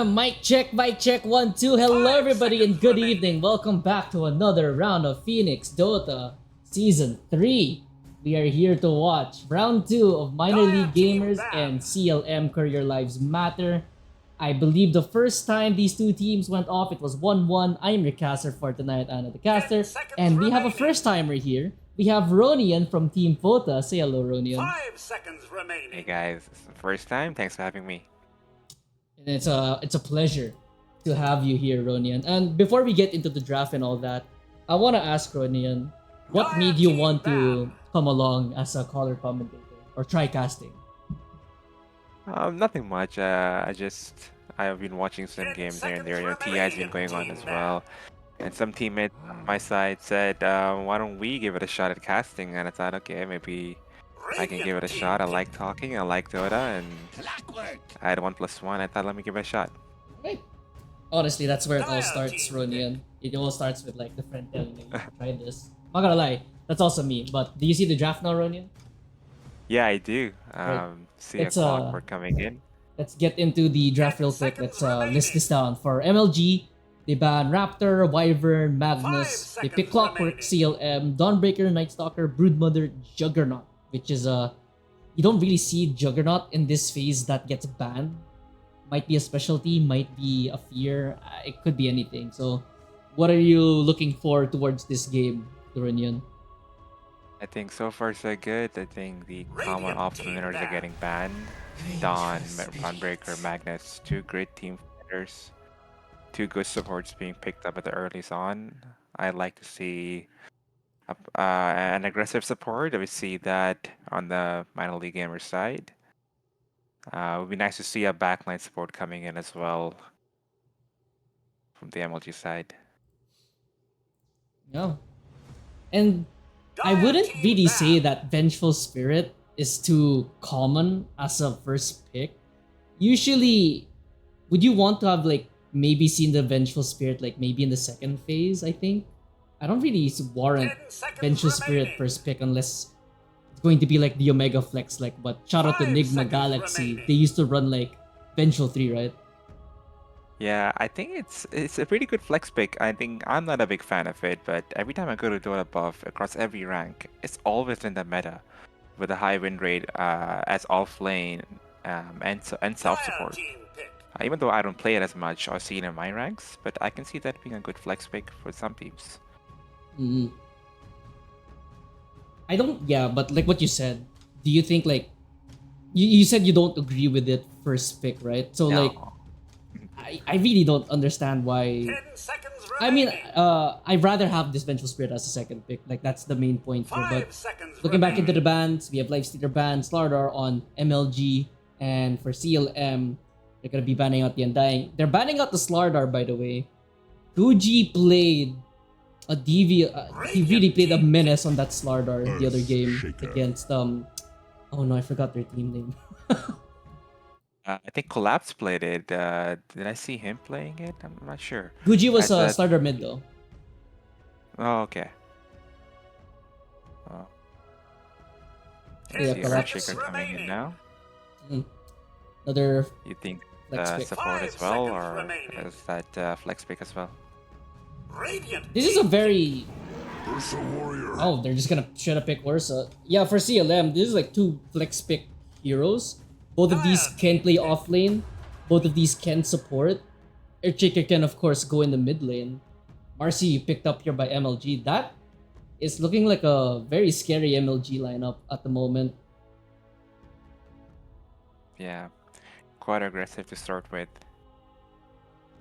Mic check, 1, 2. Hello, everybody, and good evening. Welcome back to another round of Phoenix Dota Season 3. We are here to watch Round 2 of Minor League Gamers and CLM Courier Lives Matter. I believe the first time these two teams went off, it was 1-1. I am your caster for tonight, Anna the caster. And we have a first timer here. We have Ronian from Team Fota. Say hello, Ronian. 5 seconds remaining. Hey guys, it's the first time. Thanks for having me. And it's a pleasure to have you here, Ronian. And before we get into the draft and all that, I want to ask Ronian, what made you want to come along as a caller commentator or try casting? Nothing much. I've been watching some games here and there. TI's been going on as well, and some teammates on my side said, "Why don't we give it a shot at casting?" And I thought, okay, maybe I can give it a shot. I like talking. I like Dota, and I had 1+1. I thought, let me give it a shot. Right. Honestly, that's where it all starts, Ronian. It all starts with like the friend telling me, try this. Not gonna lie, that's also me. But do you see the draft now, Ronian? Yeah, I do. Right. See a clockwork coming in. Let's get into the draft real quick. Let's list this down. For MLG, they ban Raptor, Wyvern, Magnus. They pick Clockwork, CLM, Dawnbreaker, Nightstalker, Broodmother, Juggernaut. Which is you don't really see Juggernaut in this phase that gets banned. Might be a specialty, might be a fear. It could be anything. So, what are you looking for towards this game, Duranian? I think so far so good. I think the common off-laners are getting banned. Dawnbreaker, Magnus, two great team fighters, two good supports being picked up at the early on. I'd like to see an aggressive support. We see that on the minor league gamer side. It would be nice to see a backline support coming in as well from the MLG side. Yeah. And I wouldn't really say that Vengeful Spirit is too common as a first pick. Usually, would you want to have like maybe seen the Vengeful Spirit like maybe in the second phase, I think? I don't really warrant Vengeful Spirit first pick unless it's going to be like the Omega Flex, like but shout out to Enigma Galaxy. They used to run like Vengeful 3, right? Yeah, I think it's a pretty good flex pick. I think I'm not a big fan of it, but every time I go to Dota buff across every rank, it's always in the meta with a high win rate as off lane and self support. Even though I don't play it as much or see it in my ranks, but I can see that being a good flex pick for some teams. Mm-hmm. I don't, yeah, but like what you said, do you think like you said you don't agree with it first pick, right? So No. like I really don't understand why. I mean, I'd rather have this Vengeful Spirit as a second pick. Like that's the main point here. But looking back into the bans, we have Lifestealer ban, Slardar on MLG, and for CLM, they're gonna be banning out the Undying. They're banning out the Slardar, by the way. Guji played a he really played a menace on that Slardar the other game against oh no, I forgot their team name. I think Collapse played it. Did I see him playing it? I'm not sure. Guji was a starter mid though. Oh, okay. I Yeah, see Collapse. Earthshaker coming in now. Another You think flex pick. support as well, or is that flex pick as well? This is a very... Oh, they're just gonna try to pick Ursa. Yeah, for CLM, this is like two flex pick heroes. Both of these can play off lane. Both of these can support. Earthshaker can, of course, go in the mid lane. Marcy picked up here by MLG. That is looking like a very scary MLG lineup at the moment. Yeah, quite aggressive to start with.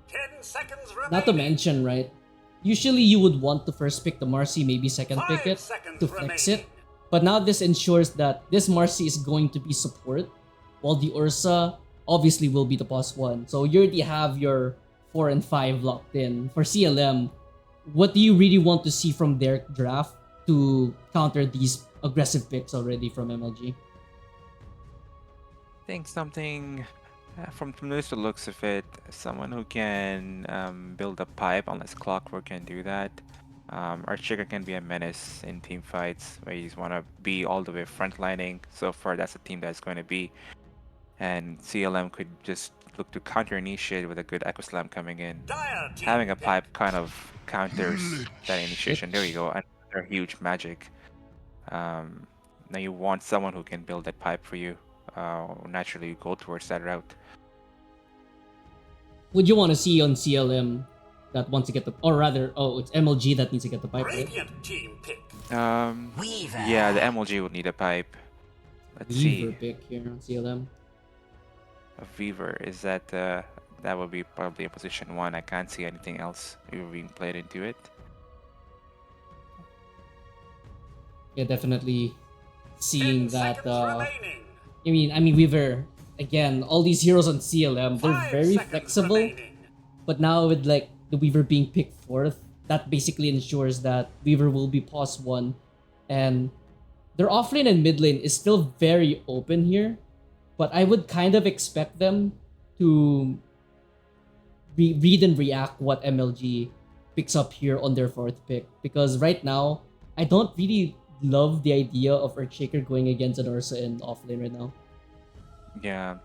10 seconds remaining. Not to mention, right? Usually you would want to first pick the Marcy, maybe second pick it to flex it. But now this ensures that this Marcy is going to be support, while the Ursa obviously will be the +1. So you already have your 4 and 5 locked in. For CLM, what do you really want to see from their draft to counter these aggressive picks already from MLG? I think something from the looks of it, someone who can build a pipe, unless Clockwork can do that. Earthshaker can be a menace in team fights where you want to be all the way frontlining. So far, that's a team that's going to be. And CLM could just look to counter initiate with a good Echo Slam coming in. Dire team Having a pick. pipe kind of counters that initiation. There you go. Another huge magic. Now you want someone who can build that pipe for you. Naturally, you go towards that route. Would you want to see on CLM that wants to get the, or rather, oh, it's MLG that needs to get the pipe, right? Radiant team pick. Yeah, the MLG would need a pipe. Let's Weaver see. pick here on CLM. A Weaver, is that that would be probably a position 1. I can't see anything else being played into it. Yeah, definitely 10 seeing that. seconds remaining. I mean, Weaver again. All these heroes on CLM, they're 5 very seconds flexible. remaining. But now with like the Weaver being picked fourth, that basically ensures that Weaver will be pos 1, and their offlane and mid lane is still very open here. But I would kind of expect them to read and react what MLG picks up here on their fourth pick, because right now I don't really love the idea of Earthshaker going against an Ursa in offlane right now. Yeah,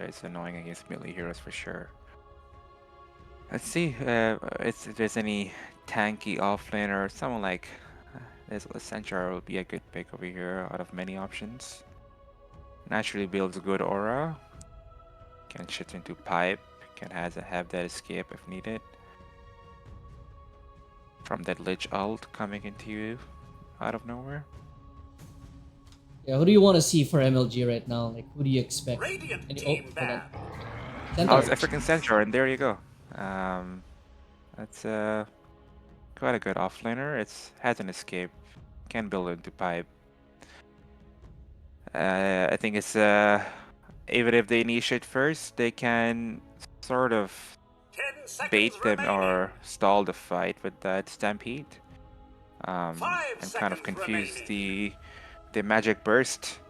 it's annoying against melee heroes for sure. Let's see if there's any tanky offlane or someone like this. Centaur would be a good pick over here out of many options. Naturally builds a good aura. Can shift into pipe. Can have that escape if needed. From that Lich ult coming into you out of nowhere. Yeah, who do you want to see for MLG right now? Like, who do you expect? Radiant Any, team hold on. ban. Oh, it's Centaur. African Centaur, and there you go. That's quite a good offlaner. It's has an escape. Can build into pipe. I think it's even if they initiate first, they can sort of 10 seconds bait them remaining. or stall the fight with that stampede. 5 And kind of seconds confuse remaining. the magic burst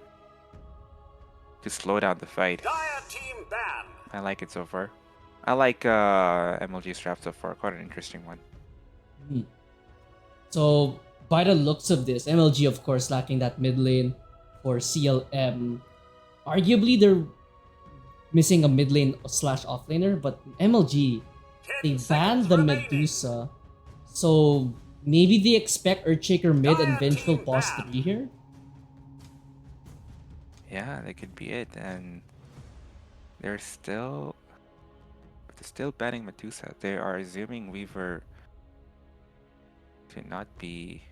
to slow down the fight. Dire team ban. I like it so far. I like MLG's draft so far. Quite an interesting one. So, by the looks of this, MLG, of course, lacking that mid lane for CLM. Arguably, they're missing a mid lane slash offlaner, but MLG, 10 they seconds banned the remaining. Medusa. So, maybe they expect Earthshaker mid and Dire Vengeful team boss ban. 3 here? Yeah, that could be it. And they're still banning Medusa. They are assuming Weaver to not be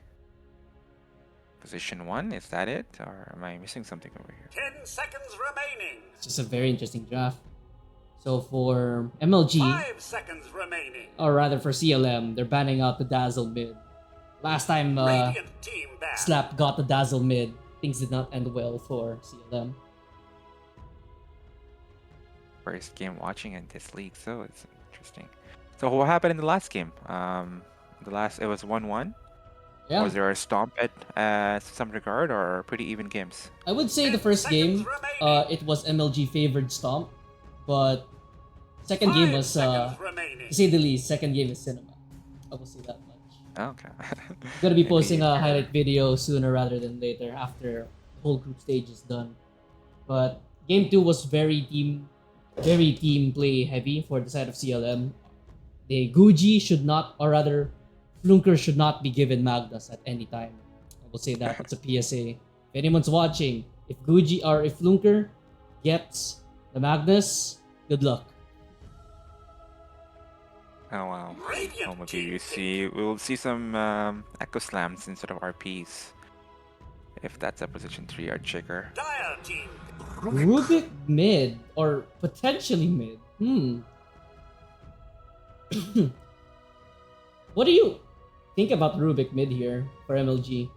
position 1. Is that it? Or am I missing something over here? 10 seconds remaining. It's just a very interesting draft. So, for MLG, 5 seconds remaining. or rather for CLM, they're banning out the Dazzle mid. Last time Radiant team ban. Slap got the Dazzle mid, things did not end well for CLM. First game watching in this league, so it's interesting. So what happened in the last game? It was 1-1. Yeah, Was there a stomp at some regard, or pretty even games? I would say the 10 first game, seconds remaining. it was MLG favored Stomp, but second game 5 was, seconds remaining. to say the least, second game is Cinema. I will say that much. Okay. I'm gonna be Maybe posting a you're- highlight video sooner rather than later after the whole group stage is done. But game 2 was very team play heavy for the side of CLM. The Guji should not, or rather, Flunker should not be given Magnus at any time. I will say that. It's a PSA. If anyone's watching, if Guji or if Flunker gets the Magnus, good luck. Oh wow. Radiant Well, maybe team we will see some Echo Slams instead of RPs. If that's a position 3 Archchaker. Dire team. Rubik mid, or potentially mid. What do you think about Rubik mid here for MLG?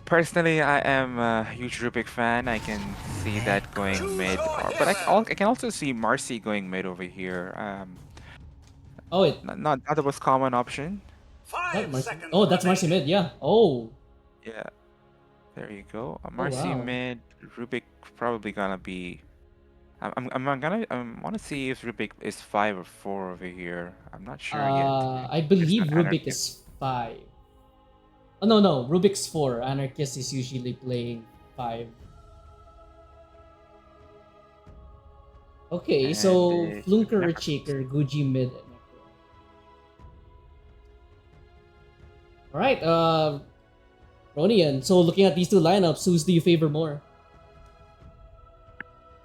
Personally, I am a huge Rubik fan. I can see that going mid, but I can also see Marcy going mid over here. Oh, it. Not the most common option. 5 Marcy. seconds Oh, that's Marcy remaining. mid. Yeah. Oh. Yeah, there you go. Marcy wow. mid. Rubik probably gonna be. I want to see if Rubik is 5 or 4 over here. I'm not sure yet. I believe Rubik is 5. Oh no, Rubik's 4. Anarchist is usually playing 5. Okay, And so Flunker, Shaker, Guji mid. Alright, Ronian, so looking at these two lineups, whose do you favor more?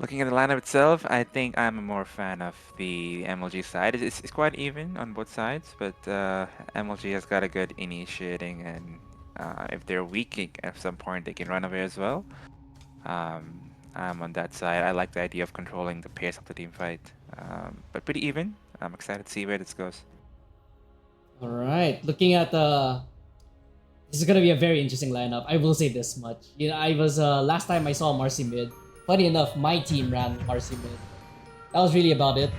looking at the lineup itself, I think I'm a more fan of the MLG side. It's quite even on both sides, but MLG has got a good initiating, and if they're weak at some point, they can run away as well. I'm on that side. I like the idea of controlling the pace of the team fight, but pretty even. I'm excited to see where this goes. Alright, looking at this is gonna be a very interesting lineup. I will say this much. You know, I was last time I saw Marcy mid. Funny enough, my team ran Marcy mid. That was really about it.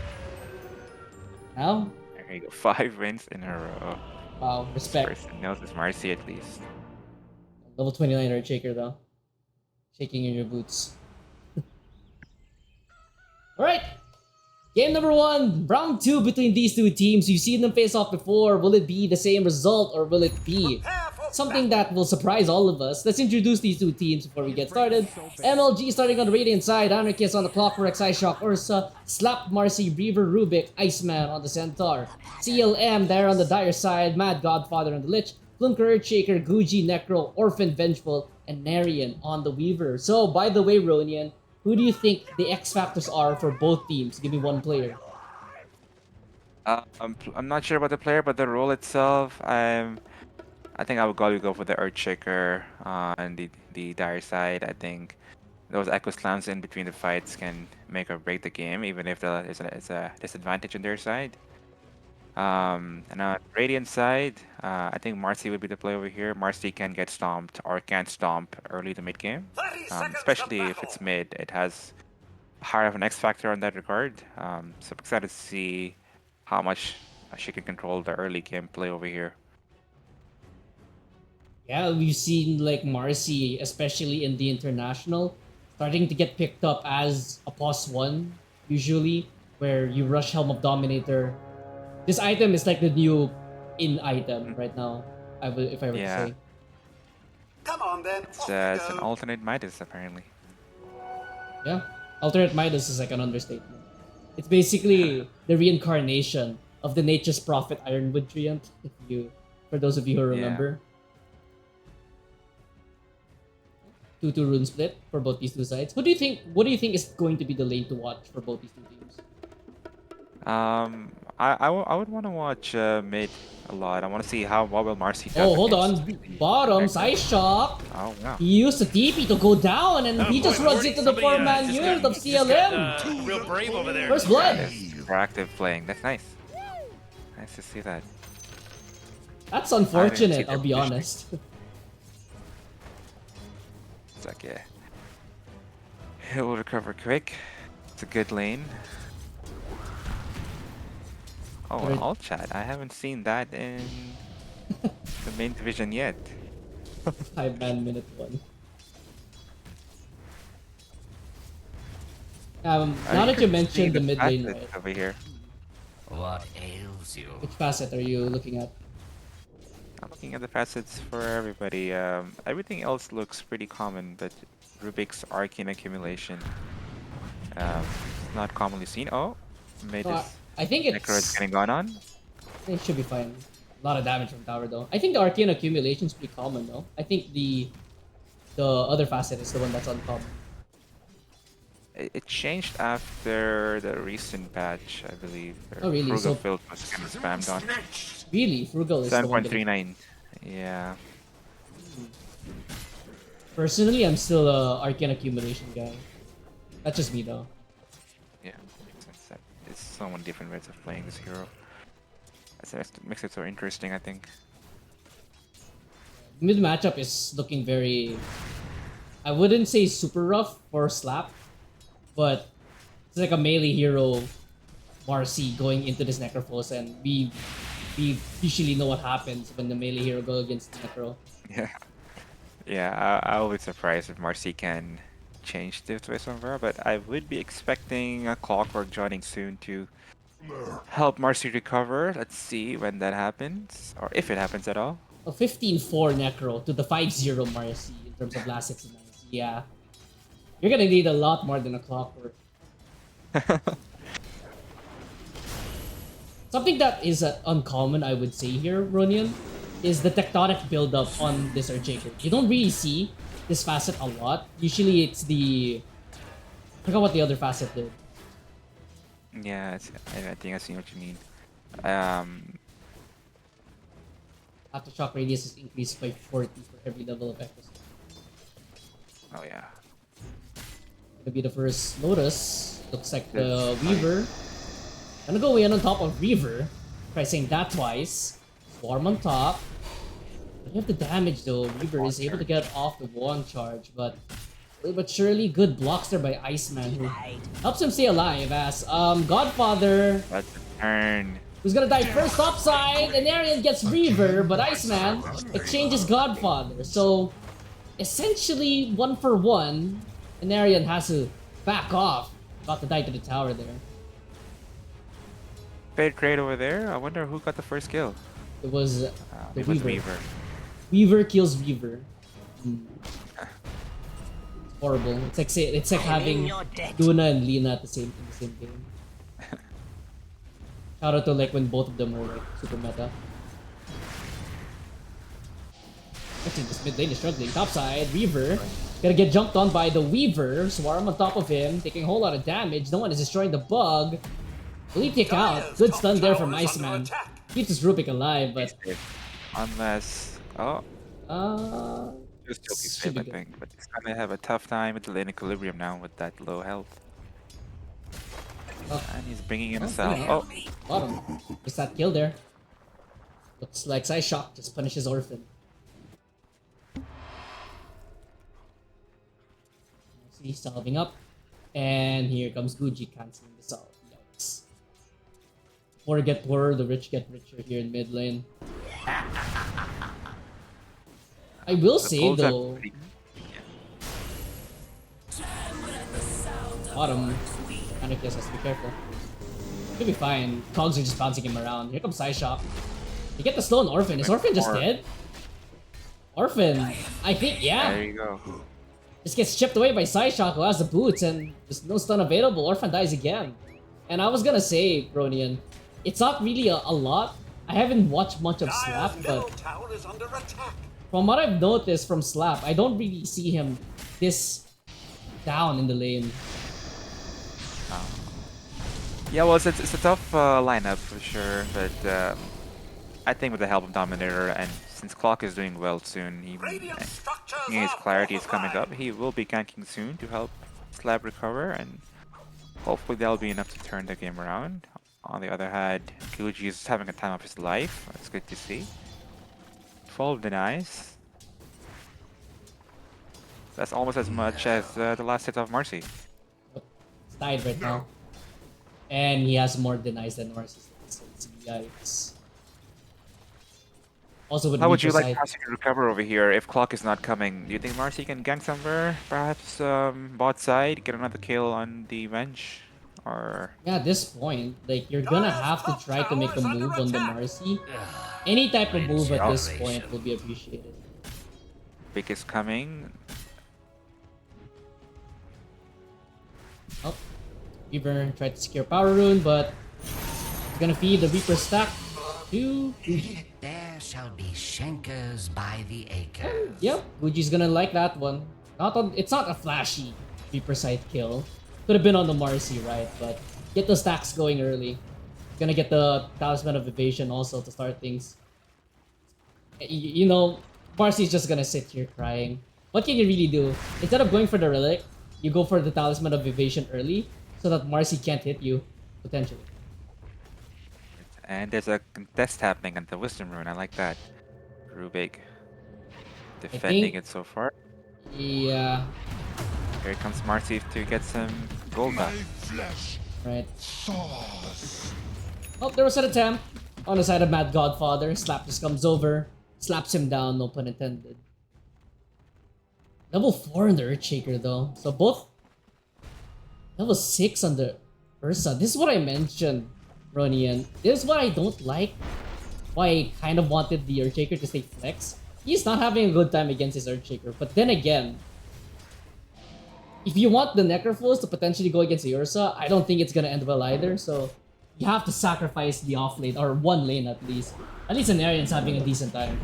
Now, There you go, 5 wins in a row. wow, This respect. person knows his Marcy at least. Level 29 Earth Shaker though. Shaking in your boots. Alright. Game number 1, round 2 between these two teams. You've seen them face off before. Will it be the same result or will it be something that will surprise all of us? Let's introduce these two teams before we get started. MLG starting on the Radiant side, Anarchist on the Clockwork, Psyshock, Ursa, Slap, Marcy, Reaver, Rubik, Iceman on the Centaur, CLM there on the Dire side, Mad Godfather on the Lich, Flunker, Shaker, Guji, Necro, Orphan, Vengeful, and Narian on the Weaver. So, by the way, Ronian, who do you think the X factors are for both teams? Give me one player. I'm not sure about the player, but the role itself, I think I would probably go for the Earthshaker on the Dire side. I think those Echo Slams in between the fights can make or break the game, even if it's a disadvantage on their side. And on Radiant side, I think Marcy would be the play over here. Marcy can get stomped or can stomp early to mid game, 30 seconds especially to if it's battle. mid. It has higher of an X factor on that regard. So I'm excited to see how much she can control the early game play over here. Yeah, we've seen like Marcy, especially in the international, starting to get picked up as a +1, usually, where you rush Helm of Dominator. This item is like the new in item right now, if I were to Yeah. say. Come on then. It's an alternate Midas apparently. Yeah. Alternate Midas is like an understatement. It's basically the reincarnation of the Nature's Prophet Ironwood Treant, for those of you who Yeah. remember. 2-2 rune split for both these two sides. What do you think is going to be the lane to watch for both these two teams? I would want to watch mid a lot. I want to see what will Marcy does Oh, hold against on. the Bottom, Necro. Psyshock. Oh wow. He used the TP to go down and he just runs into the 4-man unit of CLM. Real brave over there. First blood. That is proactive playing. That's nice. Nice to see that. That's unfortunate, cheater I'll be positioning. honest. It's like, yeah. He'll recover quick. It's a good lane. Oh, an alt chat. I haven't seen that in the main division yet. 5-man minute 1. Now that you mentioned the mid lane, right? Over here. What ails you? Which facet are you looking at? I'm looking at the facets for everybody. Everything else looks pretty common, but Rubik's Arcane Accumulation not commonly seen. Oh, made No, this I think Necro is getting gone on. it should be fine. A lot of damage from tower though. I think the Arcane Accumulation is pretty common though. I think the other facet is the one that's uncommon. It changed after the recent patch, I believe. Oh, really? Frugal So- Field was kind of spammed on. Really, Frugal is the one that 7.39. Yeah. Personally, I'm still a Arcane Accumulation guy. That's just me though. Yeah. Makes sense. There's so many different ways of playing this hero. That makes it so interesting, I think. Mid matchup is looking very. I wouldn't say super rough for Slap, but it's like a melee hero, Marcy, going into this Necrophos, and we usually know what happens when the melee hero go against Necro. Yeah. Yeah, I'll be surprised if Marcy can change this way somewhere, but I would be expecting a Clockwork joining soon to help Marcy recover. Let's see when that happens, or if it happens at all. A 15-4 Necro to the 5-0 Marcy in terms of last 69. Yeah. You're gonna need a lot more than a Clockwork. Something that is uncommon, I would say here, Ronian, is the tectonic build-up on this Earthshaker. You don't really see this facet a lot. Usually it's the... I forgot what the other facet did. Yeah, I think I see what you mean. Aftershock radius is increased by 40 for every level of Echo. Oh yeah. Gonna be the first Lotus. Looks like the Weaver. Gonna go in on top of Reaver. Try saying that twice. Swarm on top. You have the damage though. Reaver is able to get off the wand charge, but surely good blocks there by Iceman, who helps him stay alive as Godfather, That's a turn. who's gonna die first topside, and Arian gets Reaver, but Iceman exchanges Godfather. So essentially 1 for 1, and Arian has to back off. About to die to the tower there. Fair trade over there. I wonder who got the first kill. It was the It was Weaver. Weaver. Weaver kills Weaver. It's horrible. It's like having Luna and Lina at the same game. Shout out to like when both of them were like super meta. Actually, this mid lane is struggling. Topside, Weaver. Gonna get jumped on by the Weaver. Swarm on top of him, taking a whole lot of damage. No one is destroying the bug. Will he kick out? Good stun there from Iceman. Keeps his Rubik alive, but... Unless... Oh, just joking should safe, be I good. think. But he's gonna have a tough time with the lane equilibrium now with that low health. Oh. And he's bringing in a Oh, cell. yeah. Oh, Bottom. Just that kill there. Looks like Side Shock just punishes Orphan. See, solving up. And here comes Guji canceling the solve. Yikes. Poor get poorer, the rich get richer here in mid lane. I will the say pulls are though, pretty- bottom, Panic has to be careful. Should be fine. Cogs are just bouncing him around. Here comes Side Shock. You get the slow on Orphan. Is Orphan just dead? Orphan, I think, yeah. There you go. Just gets chipped away by Psyshock, who has the boots, and there's no stun available. Orphan dies again. And I was gonna say, Bronian, it's not really a lot. I haven't watched much of Slap, but tower is under attack. from what I've noticed from Slap, I don't really see him this down in the lane. Yeah, well, it's a tough lineup for sure, but I think with the help of Dominator, and since Clock is doing well soon, Radiant structures his are clarity is coming up, fortified. he will be ganking soon to help Slab recover, and hopefully that'll be enough to turn the game around. On the other hand, Guji is having a time of his life. That's good to see. 12 denies. That's almost as much as the last hit of Marcy. It's tied right now. And he has more denies than Narcissus. Yikes. Also with How would you Reaper like side, Marcy to recover over here if Clock is not coming? Do you think Marcy can gank somewhere? Perhaps bot side, get another kill on the bench? Or yeah, at this point, like you're gonna have to try to make a move on the Marcy. Any type of move at this point will be appreciated. Vic is coming. Oh, Reaper tried to secure Power Rune, but he's gonna feed the Reaper stack to Guji. There shall be Schenkers by the acre. Yep, Guji's gonna like that one. It's not a flashy Reaper side kill. Could have been on the Marcy, right? But get the stacks going early. Gonna get the Talisman of Evasion also to start things. You know, Marcy's just gonna sit here crying. What can you really do? Instead of going for the Relic, you go for the Talisman of Evasion early so that Marcy can't hit you, potentially. And there's a contest happening on the Wisdom Rune. I like that. Rubik defending it so far. Yeah, Here comes Marcy to get some gold back. right. Oh, there was an attempt on the side of Mad Godfather. Slap just comes over, slaps him down, no pun intended. Level 4 on the Earthshaker though. So both level 6 on the Ursa. This is what I mentioned, Ronian. This is what I don't like. Why I kind of wanted the Earthshaker to stay flex. He's not having a good time against his Earthshaker. But then again, if you want the Necrophos to potentially go against the Ursa, I don't think it's gonna end well either. So you have to sacrifice the off lane or one lane at least. At least an Arian's having a decent time.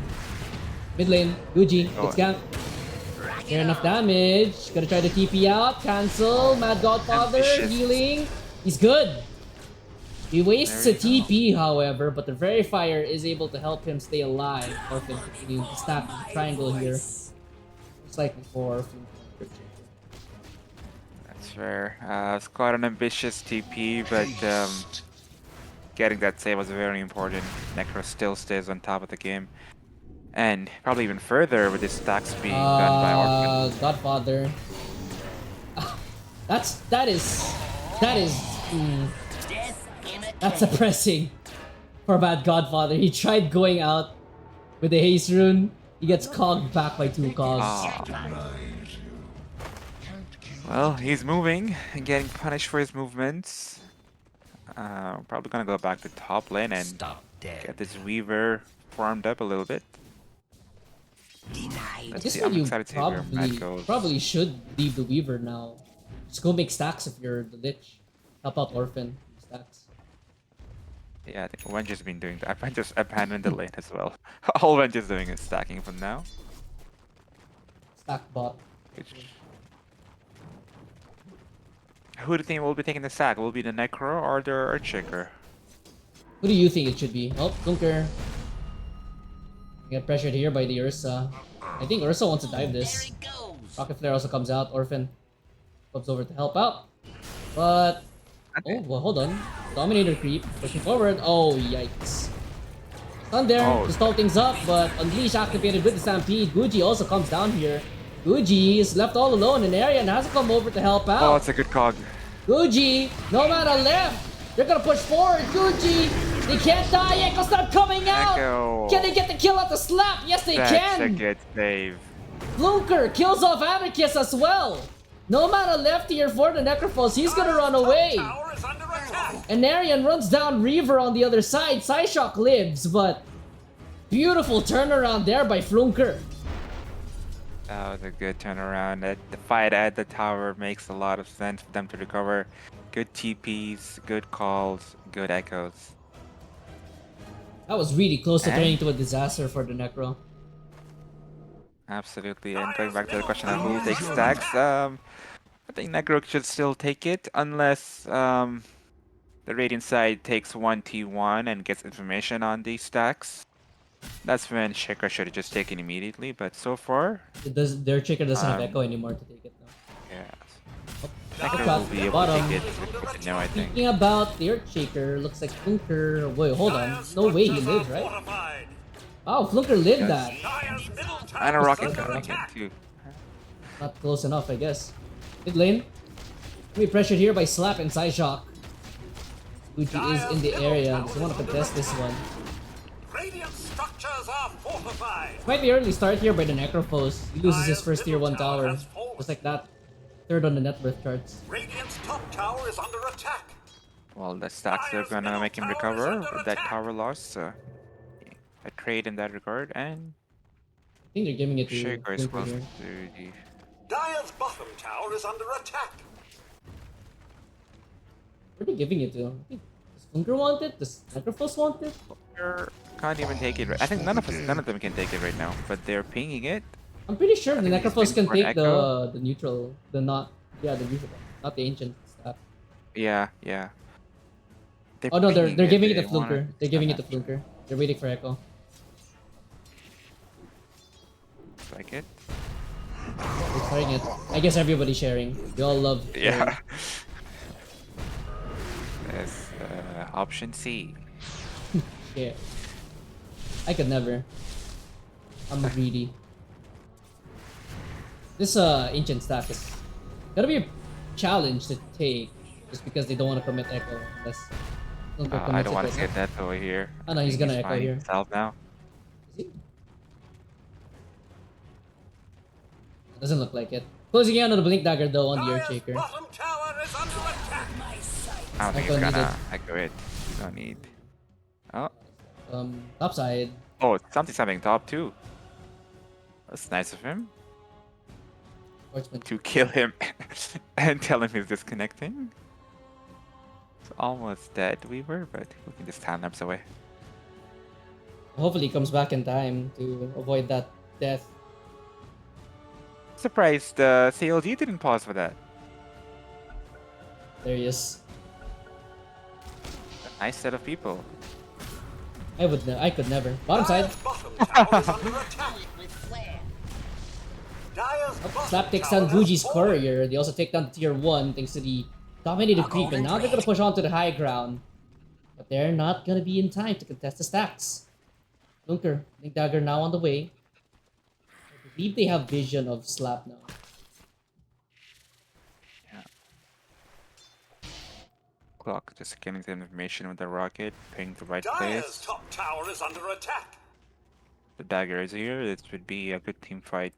Mid lane, Guji, good scamp. Fair enough damage. Gonna try to TP out, cancel. Mad Godfather Ambitious. healing. He's good. He wastes a There you go. TP, however, but the Verifier is able to help him stay alive. Orphan continuing to stack the triangle here. Just like before. That's fair. It's quite an ambitious TP, but getting that save was very important. Necro still stays on top of the game. And probably even further with his stacks being done by Orphan. Godfather. That is that's suppressing for a bad Godfather. He tried going out with the haste rune. He gets cogged back by 2 cogs. Ah. Well, he's moving and getting punished for his movements. Probably gonna go back to top lane and get this Weaver farmed up a little bit. I Let's guess see, what I'm you excited to see where Matt goes. probably should leave the Weaver now. Just go make stacks if you're the Lich. Help out Orphan. Stacks. Yeah, I think Wenger's been doing that. I've just abandoned the lane as well. All Wenger's doing is stacking from now. Stack bot. Good. Who do you think will be taking the sack? Will it be the Necro or the Earthshaker? Who do you think it should be? Oh, Dunker. Get pressured here by the Ursa. I think Ursa wants to dive this. Rocket Flare also comes out. Orphan comes over to help out. But... oh, well, hold on. Dominator creep. Pushing forward. Oh, yikes. Stun there Oh. to stall things up, but Unleash activated with the Stampede. Guji also comes down here. Guji is left all alone in area and has to come over to help out. Oh, it's a good cog. Guji, no mana left. They're gonna push forward. Guji, they can't die. Echo Stab coming out. Echo. Can they get the kill at the slap? Yes, they That's a can. good save. Flunker kills off Anarchist as well. No mana left here for the Necrophos. He's gonna run away. Tower is under attack. And Narian runs down Reaver on the other side. Psyshock lives, but beautiful turnaround there by Flunker. That was a good turnaround. The fight at the tower makes a lot of sense for them to recover. Good TPs, good calls, good echoes. That was really close to And- turning into a disaster for the Necro. Absolutely. And going back to the question of who takes stacks, I think Necro should still take it unless the Radiant side takes 1T1 and gets information on these stacks. That's when Shaker should have just taken immediately, but so far, Their Chicker doesn't have Um, Echo anymore to take it now. yeah. Shot Necro will be able to bottom. take it with no, I think. Thinking about the Earthshaker, looks like Flunker. Wait, hold on. Dire's No way he structures are lived, right? fortified. Wow, Flunker lived Yes. that. Dire's middle tower And a is rocket under coming in attack. too. Not close enough, I guess. Mid lane. Be pressured here by Slap and Psyshock. Gucci is in the area. Does he want to contest this one? Radiant structures are fortified. Might be early start here by the Necrophos. He loses his first tier 1 tower. Just like that. Third on the net worth charts. Radiant's top tower is under attack. Well, the stacks are gonna make him recover with that tower loss. So a trade in that regard, and I think they're giving it to Shaker is Flunker close here. to the. Dire's bottom tower is under attack. Where are they giving it to? I think- Does Flunker want it? Does Necrophos want it? Can't even take it. I think none of them can take it right now, but they're pinging it. I'm pretty sure the think he's Necrophos can waiting for take an echo. the neutral, the neutral, not the ancient stuff. Yeah, yeah. Oh no, they're pinging giving it they to Flunker. wanna- They're giving it to Flunker. They're waiting for Echo. Like it. They're trying it. I guess everybody's sharing. We all love. sharing. Yeah. That's option C. Yeah. I could never. I'm greedy. This ancient stack is gonna be a challenge to take, just because they don't want to commit Echo. Unless Flunker I commits don't want it to right get that over here. Oh, no, he's I think gonna echo finding here. himself now. now. Is he? Doesn't look like it. Closing in on the Blink Dagger though on the Dire's Earthshaker. bottom tower is under attack. I don't think Echo he's gonna needed. echo it. No need. Oh, Top side. oh, something's happening top too. That's nice of him. Sportsman. to kill him and tell him he's disconnecting. It's almost dead, Weaver, but we can just time lapse away. Hopefully he comes back in time to avoid that death. Surprised the CLG didn't pause for that. There he is. A nice set of people. I could never. Bottom side. Dire's bottom tower is under attack. Dire's bottom Slap takes tower down has Guji's fallen. Courier. They also take down tier 1 thanks to the dominated creep. And now they're gonna push on to the high ground. But they're not gonna be in time to contest the stacks. Lunker, Link Dagger now on the way. I believe they have vision of Slap now. Clock just getting the information with the rocket, ping the right Dire's place. top tower is under attack. The dagger is here. This would be a good team fight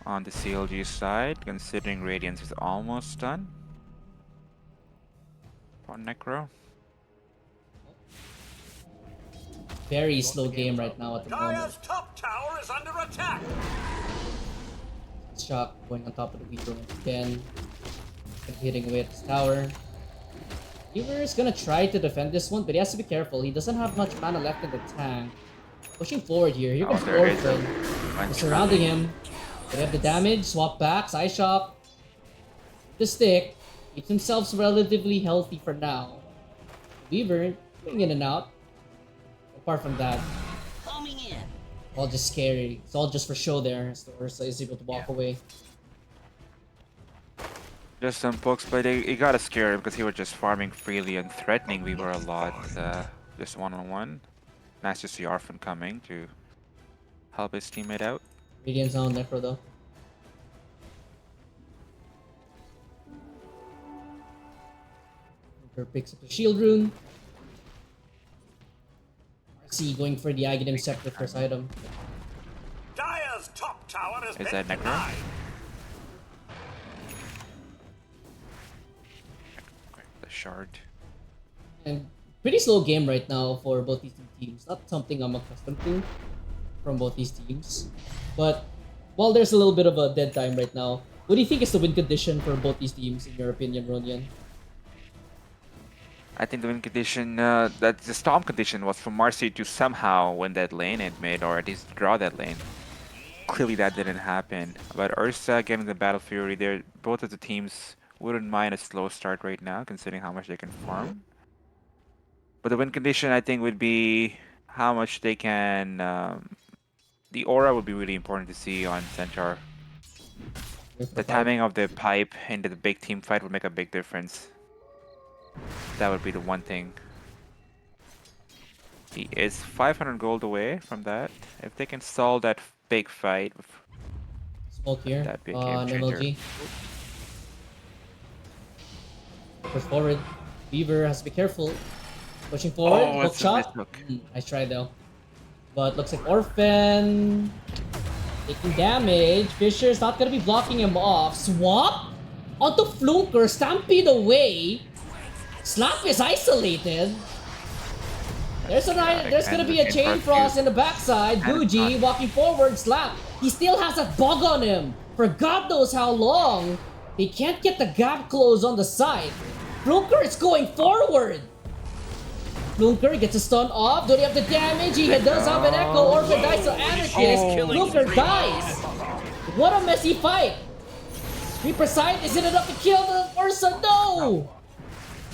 on the CLG side, considering Radiance is almost done. For Necro. Very slow game right now at the moment. Dire's top tower is under attack. Shock going on top of the Weaver once again. Hitting away at his tower. Weaver is gonna try to defend this one, but he has to be careful. He doesn't have much mana left in the tank. Pushing forward here. Here comes there is a Orphan. bunch Surrounding coming. him. They have the damage. Swap back. Side shop. The stick. Keeps himself relatively healthy for now. Weaver going in and out. Apart from that, all just scary. It's all just for show there. So Ursa is able to walk away. Just some pokes, but he got to scare him because he was just farming freely and threatening Weaver a lot. Just one-on-one. Nice to see Orphan coming to help his teammate out. Radiant's on Necro though. Joker picks up the shield rune. RC going for the Aghanim Scepter first item. Dire's top tower has Is been that Necro? denied. The shard. And pretty slow game right now for both these two teams. Not something I'm accustomed to from both these teams. But while there's a little bit of a dead time right now, what do you think is the win condition for both these teams in your opinion, Ronian? I think the win condition, that the storm condition was for Marcy to somehow win that lane and made, or at least draw that lane. Clearly that didn't happen. But Ursa getting the Battle Fury there, both of the teams wouldn't mind a slow start right now, considering how much they can farm. But the win condition, I think, would be how much they can... the aura would be really important to see on Centaur. The timing of the pipe into the big team fight would make a big difference. That would be the one thing. He is 500 gold away from that. If they can solve that big fight, Smoke here That big on game changer. MLG. Push forward. Beaver has to be careful. Pushing forward. Oh, Hook it's a shot. missed hook. Nice try though. But looks like Orphan taking damage. Fisher's not gonna be blocking him off. Swap onto Flunker. Stampede away. Slap is isolated. There's gonna be a chain frost in the backside. Guji walking forward. Slap. He still has a bug on him for God knows how long. They can't get the gap closed on the side. Flunker is going forward. Flunker gets a stun off. Do they have the damage? He does have an echo. Orphan dies to Anarchist. Flunker dies. What a messy fight. Reaper side, is it enough to kill the Ursa? No!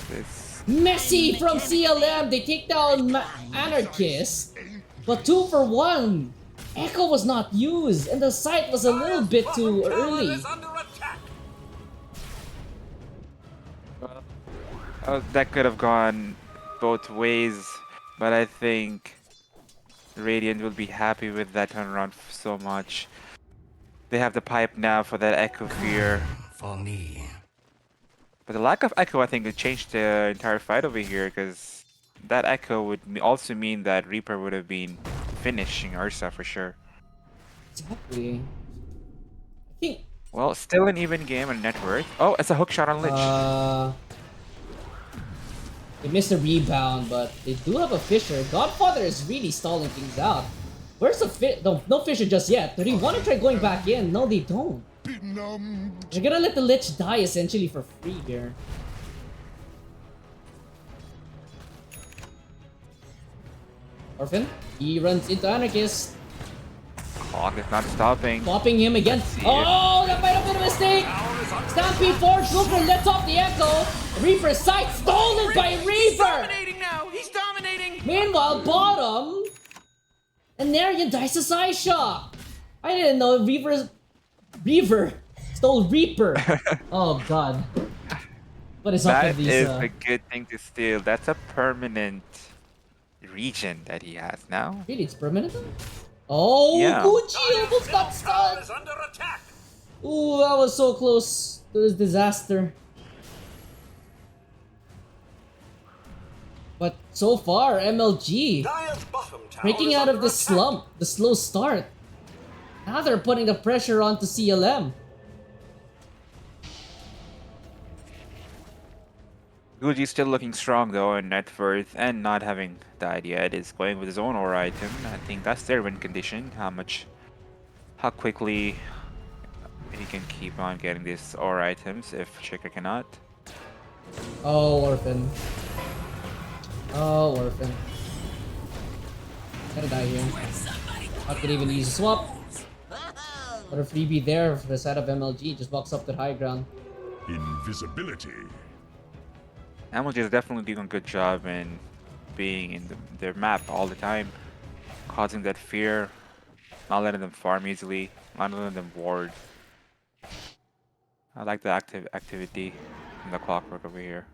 this Messy from CLM. They take down Anarchist. But 2 for 1. Echo was not used, and the site was a little bit too Bottom tower early. is under attack. that could have gone both ways, but I think Radiant will be happy with that turnaround so much. They have the pipe now for that Echo Fear. For me. But the lack of Echo, I think, would change the entire fight over here, because that Echo would also mean that Reaper would have been finishing Ursa for sure. Exactly. I think Well, still an even game on net worth. Oh, it's a hook shot on Lich. they missed a rebound, but they do have a Fisher. Godfather is really stalling things out. Where's the no Fisher just yet? Do they want to try going back in? No, they don't. You're gonna let the Lich die essentially for free here. Orphan, he runs into Anarchist, Clock is not stopping. popping him again. Let's see Oh, that might have been a mistake! Stampede Forge, Looper lets off the Echo. Reaper sight stolen by Reaper! Dominating now! He's dominating! Meanwhile, bottom, and Narian dies a Side Shock. I didn't know Reaver stole Reaper. Oh god. What is up with That these? is a good thing to steal. That's a permanent region that he has now. Really, it's permanent? Oh, Yeah. Gucci almost got Tower stunned. is under attack. Ooh, that was so close to this disaster. But so far, MLG Dire's bottom tower breaking is out of under the attack. slump, the slow start. Now they're putting the pressure onto CLM. Guji's still looking strong though in net worth and not having died yet. Is going with his own aura item. I think that's their win condition. How quickly he can keep on getting these aura items if Shaker cannot. Oh, Orphan. Oh, Orphan. Gotta die here. Not gonna even use a swap. But a freebie there for the side of MLG. Just walks up to the high ground. Invisibility. MLG is definitely doing a good job in being in their map all the time, causing that fear, not letting them farm easily, not letting them ward. I like the activity in the clockwork over here.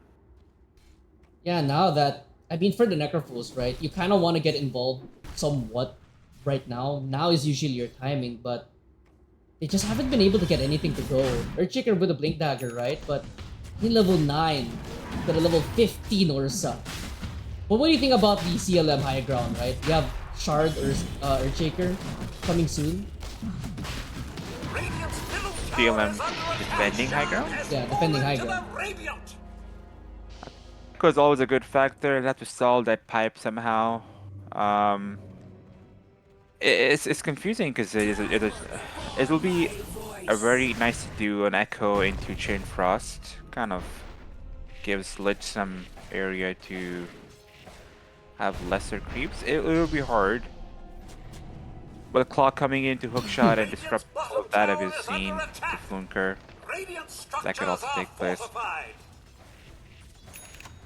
Yeah, now that, I mean, for the Necrophos, right? You kind of want to get involved somewhat right now. Now is usually your timing, but they just haven't been able to get anything to go. Earthshaker with a Blink Dagger, right? But in level 9 to the level 15 or so. But what do you think about the CLM high ground, right? We have Shard or Earthshaker coming soon. Radiant's middle tower CLM is under defending attack. high ground? Has Yeah, defending high fallen to ground. the Radiant. Because always a good factor. They have to solve that pipe somehow. It's confusing because it will be a very nice to do an echo into Chain Frost. Kind of gives Lich some area to have lesser creeps. It will be hard. But the clock coming in to hookshot and disrupt all of that of his scene to Flunker. Radiant That could also structures are take place. fortified.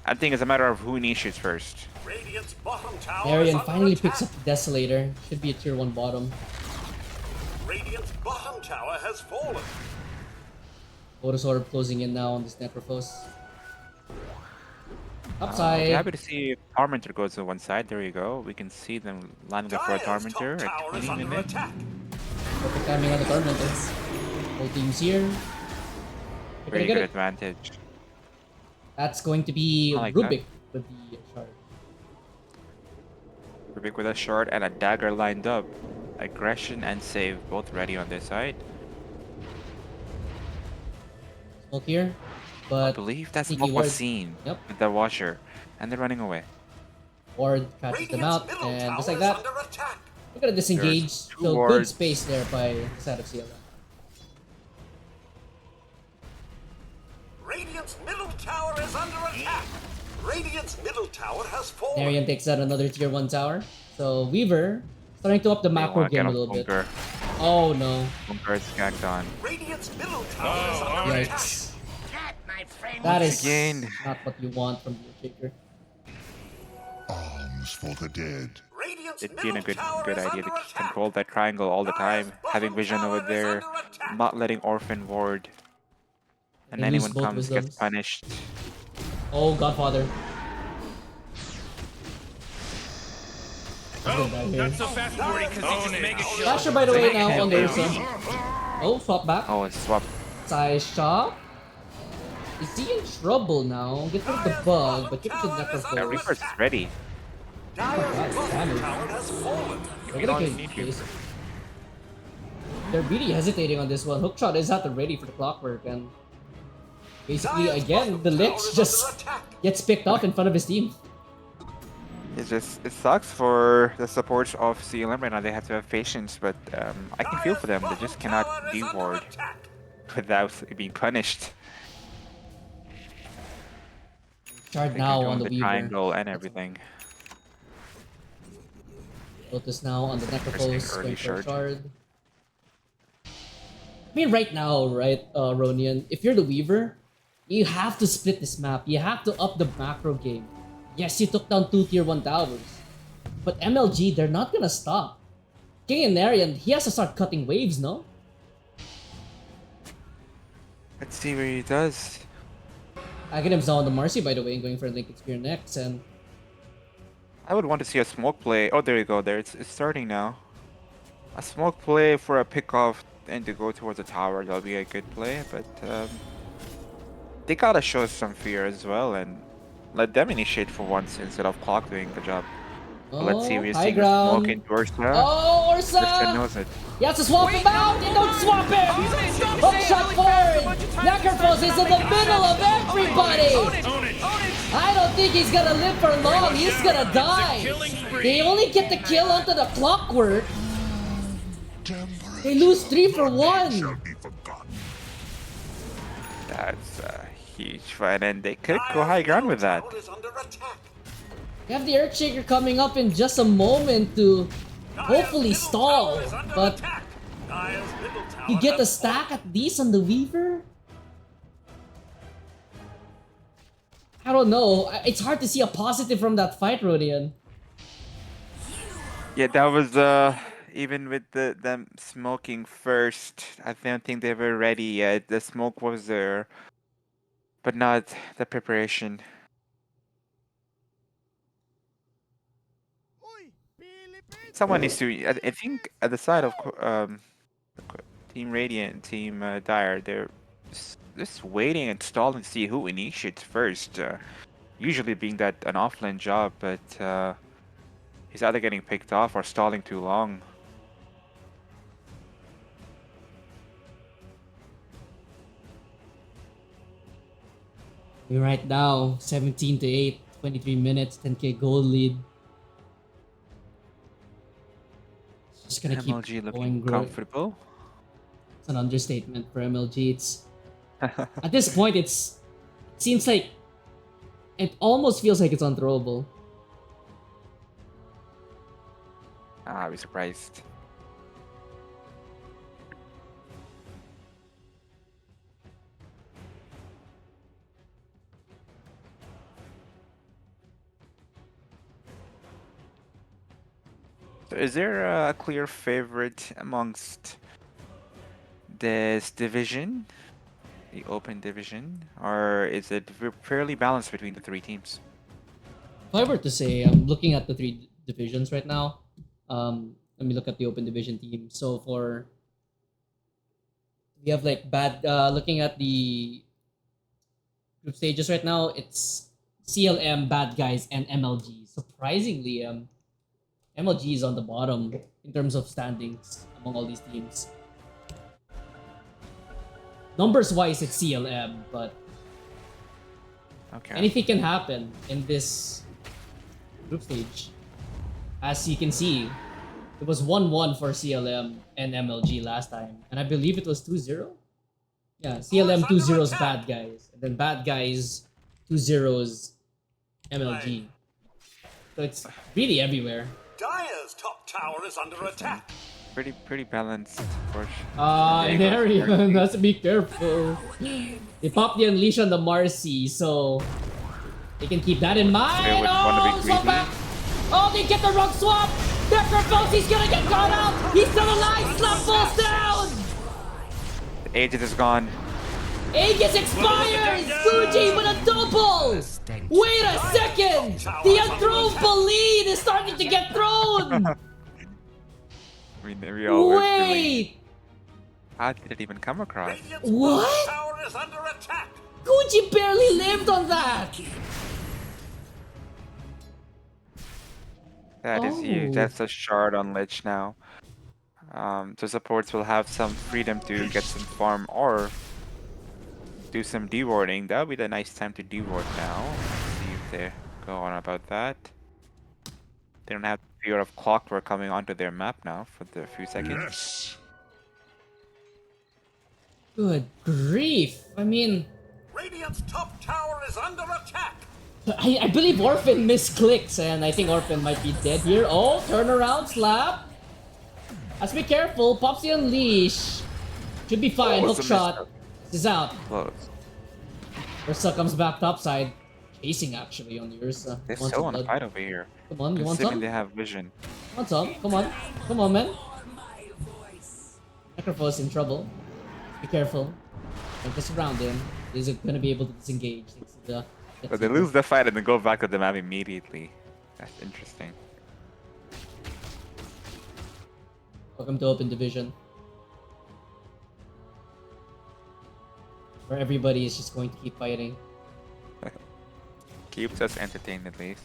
I think it's a matter of who initiates first. Radiant's bottom tower is Marion under finally attack. picks up the Desolator. Should be a tier 1 bottom. Radiant's bottom tower has fallen. Photosorb closing in now on this Necrophos. I'll Upside. be happy to see if Tormentor goes to one side. There you go. We can see them lining up for a Dire's Tormentor top at tower is 20 under minutes. attack. Perfect timing on the Tormentors. Whole team's here. They're gonna Very get good it. advantage. That's going to be I like Rubik with the shard. Rubik with a shard and a dagger lined up. Aggression and save both ready on their side. Smoke here, I but believe that sneaky smoke was ward. seen Yep. with the washer. And they're running away. Ward catches them out, Radiant's middle and tower just like is that, under attack. we're gonna disengage. There's two So good wards. space there by the side of CLM. Radiant's middle tower is under attack. Radiant's middle tower has fallen. Narian takes out another tier 1 tower. So Weaver starting to up the They macro wanna get game a on little bit. Bunker. Oh no. Bunker is gagged on. Radiant's middle tower is under attack. Yikes. That, my friend, That is again. not what you want from the Shaker. Alms for the dead. Radiant's It'd be middle a good tower is idea under to attack. control that triangle all the Dire's time. Having bottom vision over tower is there. under attack. Not letting Orphan ward. And They lose anyone both comes wisdoms. gets punished. Oh, Godfather. Oh, not so fast, Morty, because he just mega shield. Lasher, by the way, now on the Ursa. Oh, swap back. Oh, it's swap. Side shot. Is he in trouble now? Get rid of the bug, but give it to Yeah, Necrophos. Reaper's ready. Dire's that's bottom damage. tower has fallen. They're gonna get case. They're really hesitating on this one. Hookshot is at the ready for the clockwork, and basically, Dire's again, bottom the tower Lich is just under attack. gets picked off in front of his team. It sucks for the support of CLM right now. They have to have patience, but I can feel for them. They just cannot Dire's do bottom tower ward. is under attack. without being punished. Shard Like you're now on doing the the Weaver. triangle and That's everything. Lotus now on the Interesting Necrophos, early going for a shard. shard. I mean, right now, right, Ronian, if you're the Weaver, you have to split this map. You have to up the macro game. Yes, you took down 2 tier 1 towers. But MLG, they're not gonna stop. King and Arian, he has to start cutting waves, no? Let's see what he does. Aghanim's now on the Marcy, by the way, and going for a Linked Spear next, and I would want to see a smoke play. Oh, there you go. There, it's starting now. A smoke play for a pickoff and to go towards the tower. That'll be a good play, but they gotta show some fear as well and let them initiate for once instead of Clock doing the job. But let's see if oh, we're high seeing a smoke ground. into Ursa. Oh, Ursa Ursa! knows it. He has to swap him out! They don't swap him! Hookshot forward! Necrophos is in the middle of everybody! I don't think he's gonna live for long. He's gonna die. They only get the kill onto the clockwork. They lose 3 for 1. Shall be forgotten. That's a huge fight, and they could go high ground with that. Tower is under attack. You have the Earthshaker coming up in just a moment to hopefully Dire's middle stall. tower is under But attack. Dire's middle tower you get a has stack at least on the Weaver? I don't know. It's hard to see a positive from that fight, Rodian. Yeah, that was even with them smoking first. I don't think they were ready yet. The smoke was there, but not the preparation. Someone needs to. I think at the side of Team Radiant, Team Dire, they're just waiting and stalling to see who initiates first. Usually being that an offline job, but he's either getting picked off or stalling too long. Right now, 17 to 8, 23 minutes, 10k gold lead. Just gonna keep MLG going. looking Growing. comfortable. It's an understatement for MLG. It's at this point, it seems like it almost feels like it's unthrowable. I'll be surprised. So is there a clear favorite amongst this division, the Open Division, or is it fairly balanced between the 3 teams? If I were to say, I'm looking at the 3 divisions right now. Let me look at the Open Division team. So we have like looking at the group stages right now, it's CLM, Bad Guys, and MLG. Surprisingly, MLG is on the bottom in terms of standings among all these teams. Numbers wise, it's CLM, but Okay. anything can happen in this group stage. As you can see, it was 1-1 for CLM and MLG last time, and I believe it was 2-0. Yeah, CLM 2-0's Bad Guys, and then Bad Guys 2-0's MLG. So it's really everywhere. Dire's top tower is under attack. Pretty balanced, of course. In Arian, has to be careful. They popped the Unleash on the Marcy, so they can keep that in mind. They would wanna be Oh, swap greedy. back. Oh, they get the wrong swap. Necrophos, he's gonna get caught out. He's still alive. Slap falls down. The agent is gone. Aegis expires! Fuji with a double! Wait a second! The unthrowable lead is starting to get thrown! We always believe. Wait! How did it even come across? Radiant's What? tower is under attack. Gucci barely lived on that! That is huge. Oh. That's a shard on Lich now. So supports will have some freedom to get some farm or do some dewarding. That'll be the nice time to deward now. Let's see if they go on about that. They don't have fear of clockwork coming onto their map now for the few seconds. Yes. Good grief. I mean, Radiant's top tower is under attack. I believe Orphan misclicks, and I think Orphan might be dead here. Oh, turnaround slap. Let's be careful. Popsy Unleash. Should be fine. Oh, Hook it's a shot. misstep. This is out. Close. Ursa comes back topside. Chasing actually on the Ursa. They're Wants so some on blood. fight over here. Come on, you want Considering some? they have vision. Want some? Come on. Come on, man. Necrophos in trouble. Be careful. Don't just surround him. He's gonna be able to disengage. Thanks to the- But they lose the fight and then go back to the map immediately. That's interesting. Welcome to Open Division. Where everybody is just going to keep fighting. Keeps us entertained at least.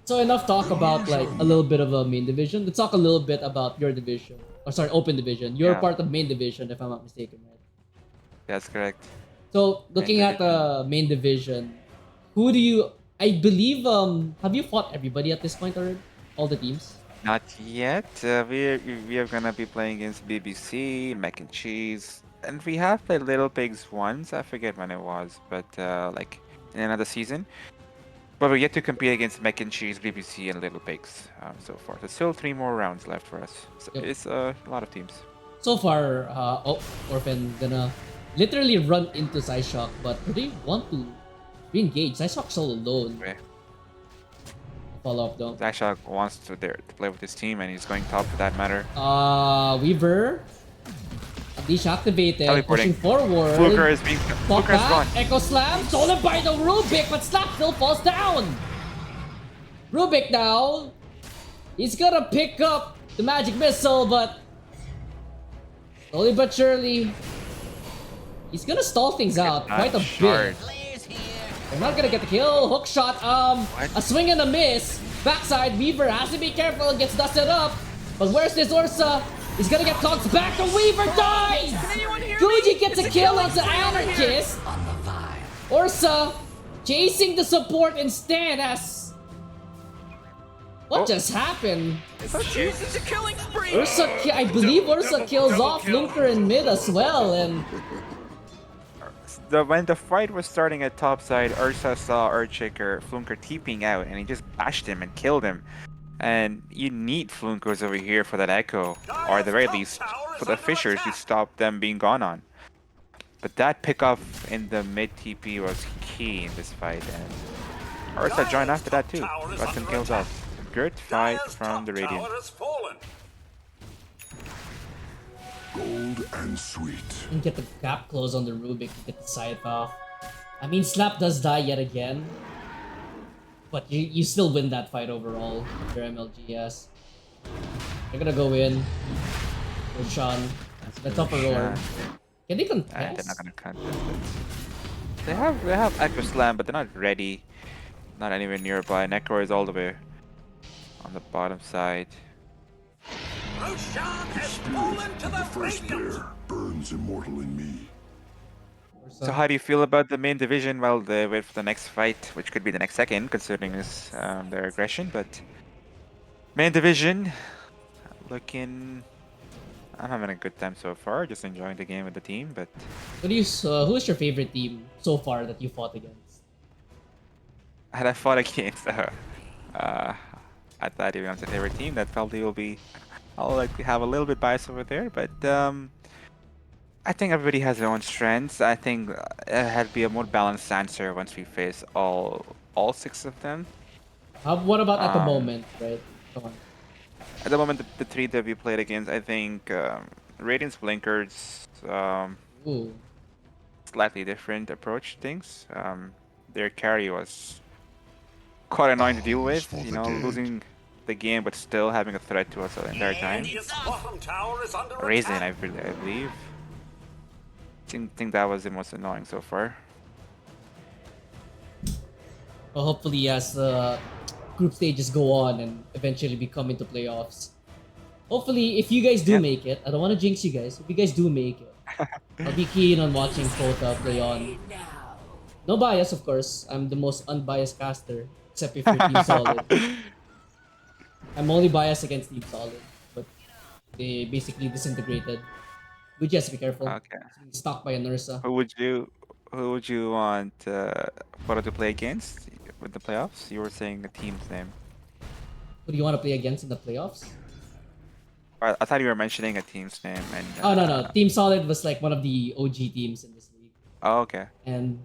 So enough talk about like a little bit of a main division. Let's talk a little bit about your division. Or sorry, Open Division. You're Yeah. part of main division if I'm not mistaken, right? That's correct. So looking Main at the main division, who do you I believe have you fought everybody at this point already? All the teams? Not yet. We are gonna be playing against BBC, Mac and Cheese, and we have played Little Pigs once. I forget when it was, but like in another season. But we're yet to compete against Mac and Cheese, BBC, and Little Pigs so far. There's still 3 more rounds left for us. So Yep. it's a lot of teams. So far, Orphan gonna literally run into Psyshock, but do they want to re-engage? Psyshock's all alone. Okay. Follow up though. Zashak wants to play with his team, and he's going top for that matter. Weaver. Unleash activated. Teleporting. Pushing forward. Fluker is being. Pop Fluker's back. gone. Echo Slam. Stolen by the Rubik, but Slap still falls down. Rubik now. He's gonna pick up the magic missile, but slowly but surely, he's gonna stall things out quite a bit. They're not gonna get the kill. Hook shot. A swing and a miss. Backside. Weaver has to be careful. Gets dusted up. But where's this Ursa? He's gonna get conked back. The Weaver dies. Guji gets a kill on the Anarchist. On the vine. Ursa chasing the support instead as... What just happened? It's a killing spree. I believe Ursa kills off Lunker in mid as well, and When the fight was starting at topside, Ursa saw Earthshaker Flunker TPing out, and he just bashed him and killed him. And you need Flunkers over here for that echo, or at the very least, for the Fishers to stop them being gone on. But that pickup in the mid TP was key in this fight, and Ursa joined after that too. Got some kills off. Good fight from the Radiant. Gold and sweet. and get the gap close on the Rubik to get the side off. I mean, Slap does die yet again, but you still win that fight overall. Your MLG, yes. They're gonna go in. Roshan. Let's up a roar. Can they They're contest? not gonna contest it. They have Echo Slam, but they're not ready. Not anywhere nearby. Necro is all the way on the bottom side. Roshan has fallen to the First Radiant. flare burns immortal in me. So how do you feel about the main division while they wait for the next fight, which could be the next second, considering this their aggression? But main division, looking, I'm having a good time so far. Just enjoying the game with the team. But What do you? Who is your favorite team so far that you fought against? had I fought against, I thought even on the favorite team, that probably will be. I'll likely have a little bit bias over there, but I think everybody has their own strengths. I think it had to be a more balanced answer once we face all 6 of them. What about at the Um, moment, right? Come on. At the moment, the 3 that we played against, I think Radiant's Blinkers, Ooh. slightly different approach to things. Their carry was quite annoying to deal with, For you the know, dead. losing the game but still having a threat to us the entire time. Radiant's bottom tower is under Raisin, I attack. believe. Think that was the most annoying so far. Well, hopefully, as the group stages go on and eventually we come into playoffs. Hopefully, if you guys do Yeah. make it, I don't want to jinx you guys. If you guys do make it, I'll be keen on watching Kota play on. No bias, of course. I'm the most unbiased caster, except if you're Team Solid. I'm only biased against Team Solid, but They basically disintegrated. We just be careful. Okay. It's being stalked by a Nursa. Who would you want Photo to play against with the playoffs? You were saying the team's name. Who do you want to play against in the playoffs? I thought you were mentioning a team's name and. Oh no. Team Solid was like one of the OG teams in this league, Oh, okay. and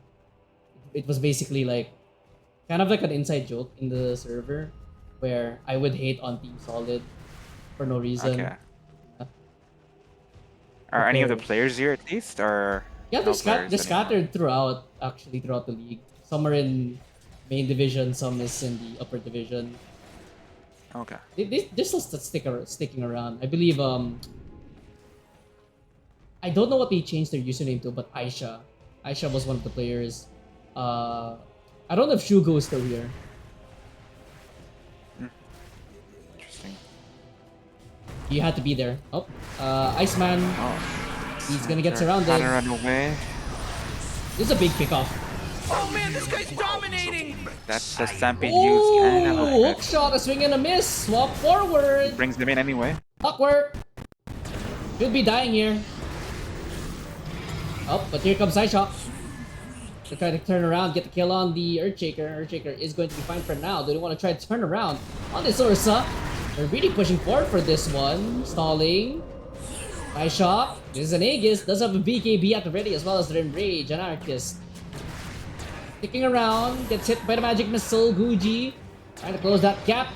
it was basically like kind of like an inside joke in the server where I would hate on Team Solid for no reason. Okay. Are any of the Okay. players here at least, or Yeah, no they're, players anymore? scattered throughout the league. Some are in main division, some is in the upper division. Okay. They're still sticking around. I believe I don't know what they changed their username to, but Aisha was one of the players. I don't know if Shugo is still here. Interesting. You had to be there. Oh, Iceman. Oh. He's gonna get They're surrounded. trying to run away. This is a big pickoff. Oh man, this guy's dominating! That's the Stampede use and a Ooh, hook hook shot, a swing and a miss. Swap forward. brings them in anyway. Awkward. Should be dying here. Oh, but here comes Psyshock. They're trying to turn around, get the kill on the Earthshaker. Earthshaker is going to be fine for now. They don't want to try to turn around on this Ursa. They're really pushing forward for this one. Stalling. Psyshock. This is an Aegis. Does have a BKB at the ready as well as the Enrage. Anarchist. Sticking around. Gets hit by the magic missile. Guji. Trying to close that gap.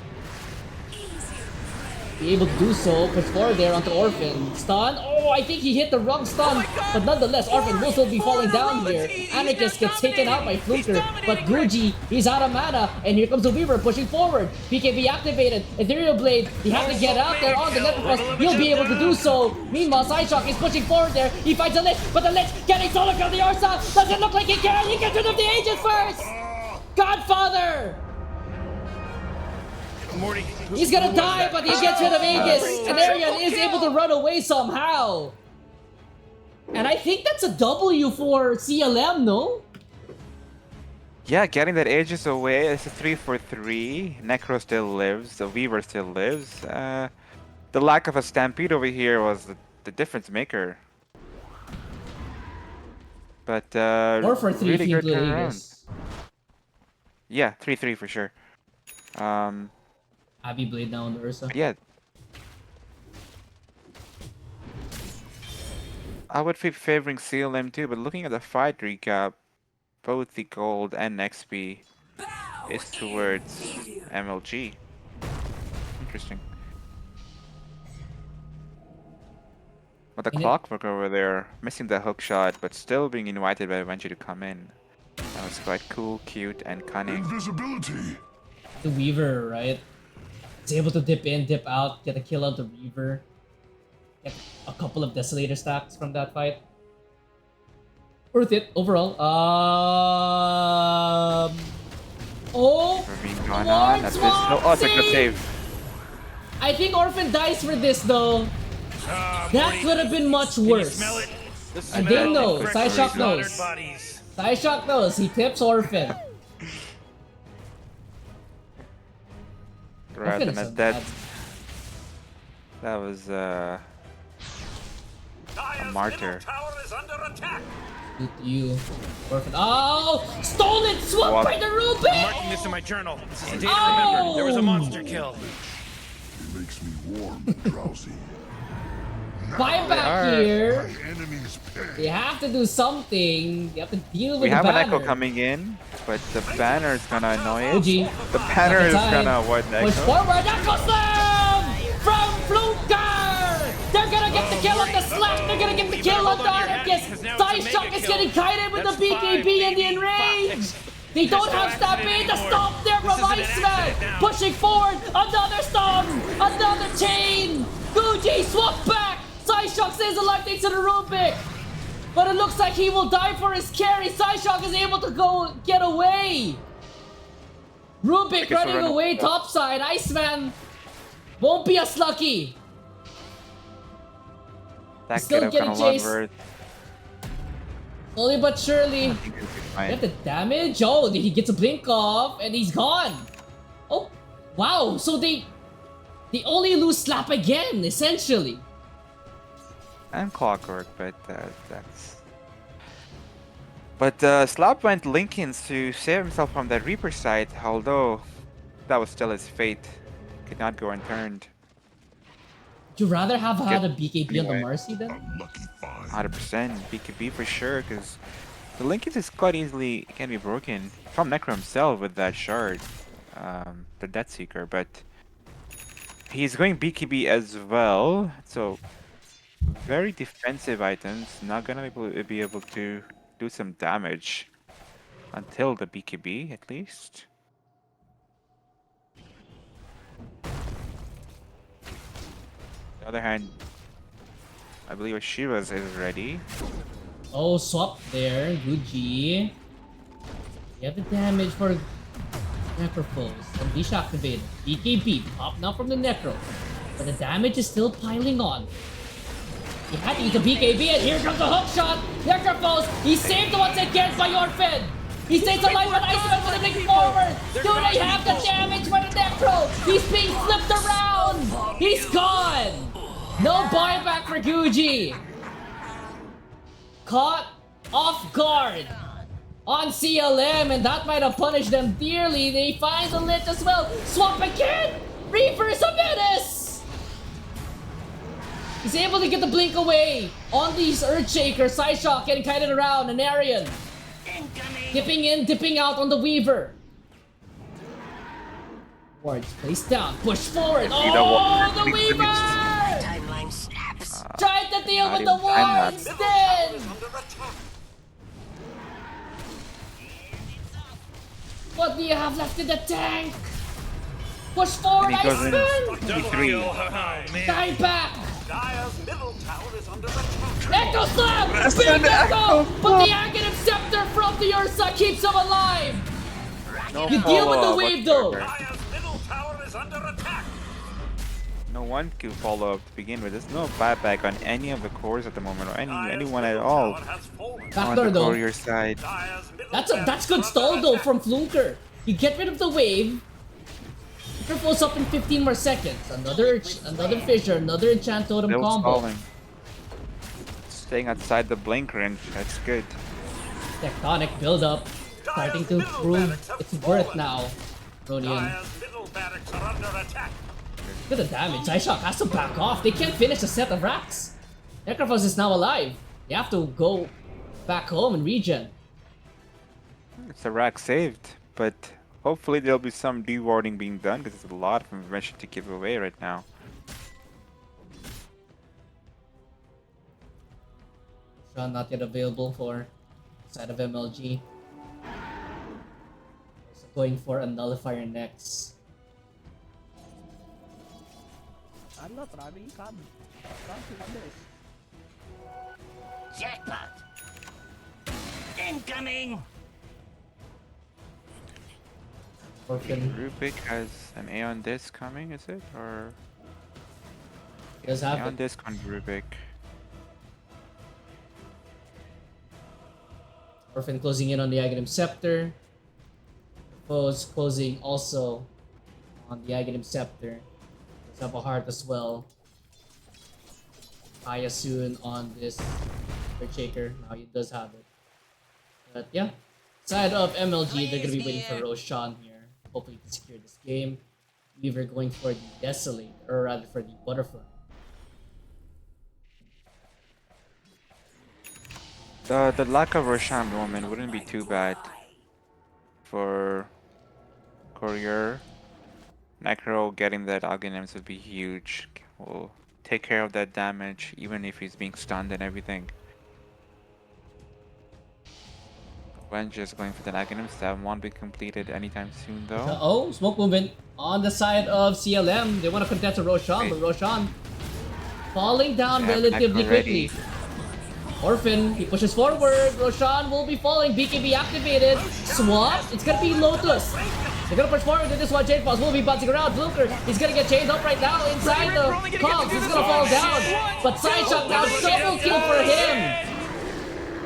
Be able to do so. Push forward there onto Orphan. Stun. Oh, I think he hit the wrong stun. But nonetheless, Orphan will still be falling down here. Anarchist gets taken out by Fluker. But Guji, he's out of mana. And here comes the Weaver pushing forward. BKB activated. Ethereal Blade. He has to get out there on the Nephros. He'll be able to do so. Meanwhile, Psyshock is pushing forward there. He fights a Lich. But the Lich getting solo kill the Ursa. Doesn't look like he can. He gets rid of the Aegis first. Godfather. Morty. He's gonna die, but he gets rid of Aegis, and Arian is able to run away somehow. And I think that's a W for CLM, no? Yeah, getting that Aegis away. It's a 3 for 3. Necro still lives. The Weaver still lives. The lack of a Stampede over here was the difference maker. But 4 for 3 really if you good include turnaround. Aegis. Yeah, 3-3 for sure. Abby Blade now on the Ursa. Yeah. I would be favoring CLM too, but looking at the fight recap, both the gold and XP is towards MLG. Interesting. But the And it- Clockwork over there, missing the hook shot, but still being invited by Venture to come in. That was quite cool, cute, and cunning. Invisibility. The Weaver, right? He's able to dip in, dip out, get a kill on the Reaver. Get a couple of Desolator stacks from that fight. Worth it overall. Oh, For being gone on. That's this. No, oh, it's a good save. I think Orphan dies for this though. That could have been much worse. Smell it? The And smell they of know. freshly Psyshock knows. slaughtered bodies. Psyshock knows. He tips Orphan. Right, Orphan and is so that bad. that was Dire's martyr. middle tower is under attack. Good to you, Orphan. Oh! Stolen! Swapped What? by the I'm Rubik! marking this in my journal. This is a day to remember. There was a monster kill. It makes me warm and drowsy. Buy back are. here. My enemies pay. You have to do something. You have to deal with We the have an banner. echo coming in, but the banner is gonna annoy it. OG. The banner is Time. gonna avoid the Push echo. forward. Echo Slam! From Fluker! They're gonna get the kill on the Slash. They're gonna get the kill on the Anarchist. Psyshock is getting kited with the BKB and the Enrage. They don't have Stampede to stop there from Iceman. Pushing forward. Another stun. Another chain. Guji swap back. Psyshock stays alive thanks to the Rubik. But it looks like he will die for his carry. Psyshock is able to go get away. Rubik will running run away away. topside. Iceman won't be as lucky. That Still could have getting gone a lot chased. worse. Slowly but surely. I think it would be Get fine. the damage. Oh, he gets a blink off and he's gone. Oh, wow. So they only lose slap again, essentially. and Clockwork, but that's. But Slab went Lincolns to save himself from that Reaper side, although that was still his fate. Could not go unturned. Would you rather have had a Get- BKB on the anyway. Marcy then? Lucky find. 100% BKB for sure, because the Lincolns is quite easily can be broken from Necro himself with that shard, the Death Seeker, but he's going BKB as well, so very defensive items, not gonna be able to do some damage until the BKB at least. On the other hand, I believe Shiva's is ready. Oh, swap there. Good G. You have the damage for Necrophos. Unleash activated. BKB pop now from the Necro. But the damage is still piling on. He had to use the BKB and here comes the hook shot. Necrophos, he's saved once again by Orphan. He stays alive with Iceman with a big forward. Do they have the damage for the Necro? He's being flipped around. He's gone. No buyback for Guji. Caught off guard on CLM, and that might have punished them dearly. They find the Lich as well. Swap again. Reaper's a menace. He's able to get the blink away on these Earthshaker. Psyshock getting kited around. An Arian dipping in, dipping out on the Weaver. Wards placed down. Push forward. Oh, the Weaver! Timeline snaps. Tried to deal Not with the even time wards lapse. then! Under attack. What do you have left in the tank? Push forward, And he goes in. Iceman! Double Three. kill. Oh, man. Die back! Dire's middle tower is under attack. Echo Slam! Rest Big on the Echo! Echo But the Aghanim Scepter from the Ursa keeps him alive! No You deal with the follow-up wave though! whatsoever. Dire's middle tower is under attack. No one can follow up to begin with. There's no buyback on any of the cores at the moment, or Dire's anyone at middle all tower has fallen. on Backdoor the though. Courier side. Dire's middle That's barracks good are stall under though attack. from Fluker. You get rid of the wave. Fluker up in 15 more seconds. Another fissure, another enchant totem Still combo. stalling. Staying outside the blink range. That's good. Tectonic build up. Starting to prove its worth now. Ronian. Dire's middle barracks are under attack. Look at the damage. Psyshock has to back off. They can't finish a set of racks. Necrophos is now alive. They have to go back home and regen. It's a rack saved, but hopefully there'll be some dewarding being done because there's a lot of information to give away right now. Sean not yet available for side of MLG. Also going for a nullifier next. Jackpot. Incoming. Orphan Rubik has an Aeon Disc coming, is it? Or does have Aeon it. Disc on Rubik. Orphan closing in on the Aghanim Scepter. Foes closing also on the Aghanim Scepter. Does have a heart as well. Aya soon on this Earthshaker. Now he does have it. But yeah. Side of MLG, they're gonna be waiting for Roshan here. Hopefully to secure this game. Weaver going for the Desolate, or rather for the Butterfly. The lack of Roshan moment wouldn't be too bad for Courier. Necro getting that Aghanim's would be huge. Will take care of that damage even if he's being stunned and everything. Venge is going for the Aghanims. That won't be completed anytime soon though. Oh, smoke movement on the side of CLM. They want to contest to Roshan, but Roshan falling down Yeah, relatively Necro quickly. ready. Orphan, he pushes forward. Roshan will be falling. BKB activated. Swap. It's gonna be Lotus. They're gonna push forward to this one. Chain Pulse will be bouncing around. Fluker, he's gonna get chained up right now inside the comms. He's gonna fall down. But Sideshock now, double kill for him.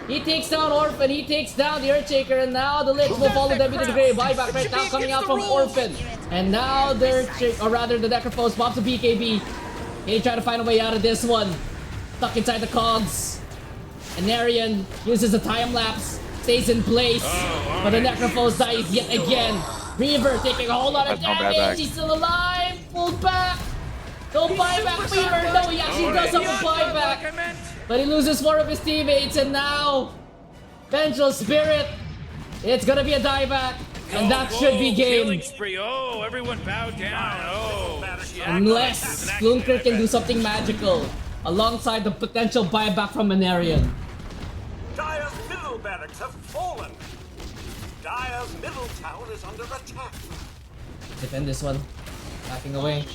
He takes down Orphan, he takes down the Earthshaker, and now the Lich will follow them into the grave. Buyback right now coming out from Orphan. And now the Earthshaker, or rather the Necrophos pops a BKB. He try to find a way out of this one. Stuck inside the cogs. Anarian uses a time lapse, stays in place, but the Necrophos dies yet again. Reaver taking a whole lot of That's not bad damage. back. He's still alive. Pulled back. No buyback, Reaver. No, he actually does have a buyback, but he loses four of his teammates, and now Vengeful Spirit. It's gonna be a dieback, and that should be Killing game. spree. Oh, everyone bowed down. Oh, Unless Flunker can do something magical alongside the potential buyback from Anarian. Dire's middle barracks have fallen. Dire's middle tower is under attack. Defend this one. Backing away.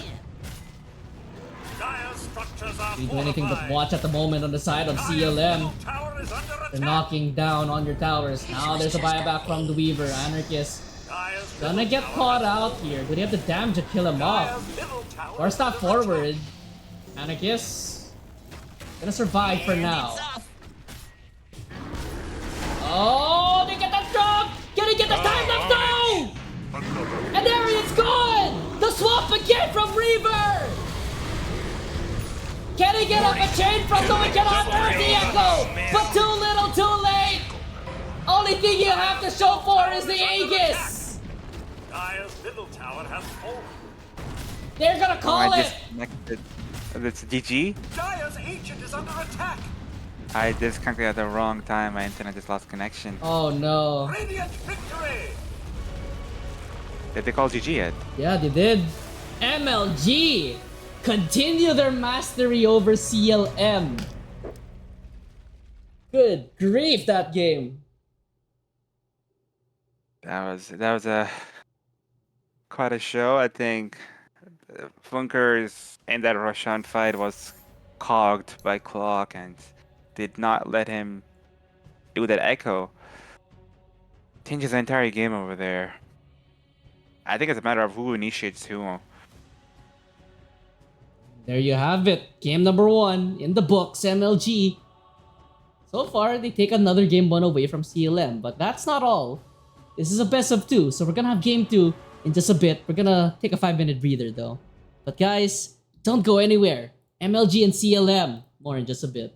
Dire's structures are We do anything but fortified. watch at the moment on the side of Dire's CLM. middle tower is under attack. They're knocking down on your towers. Now there's a buyback from the Weaver. Anarchist Dire's gonna middle get tower caught has out fallen. here. Do they have the damage to kill him off? Dire's middle tower Or is stop under forward. attack. Anarchist gonna survive for now. Oh, they get that drop! Can he get the time left? No! And Arian's gone! The swap again from Reaver! Can he get up a chain from the wicked honor? The echo! But too little, too late! Only thing you have to show for is the Aegis! Dire's middle tower has fallen. They're gonna call I it! disconnected. It's GG. Dire's ancient is under attack. I disconnected at the wrong time. My internet just lost connection. Oh no. Radiant victory. Did they call GG yet? Yeah, they did. MLG continue their mastery over CLM. Good grief, that game. That was a quite a show. I think Funker's in that Roshan fight was cogged by Clock and did not let him do that echo. Changes the entire game over there. I think it's a matter of who initiates who. There you have it. Game number 1 in the books, MLG. So far, they take another game 1 away from CLM, but that's not all. This is a best of 2, so we're gonna have game 2 in just a bit. We're gonna take a 5-minute breather though. But guys, don't go anywhere. MLG and CLM, more in just a bit.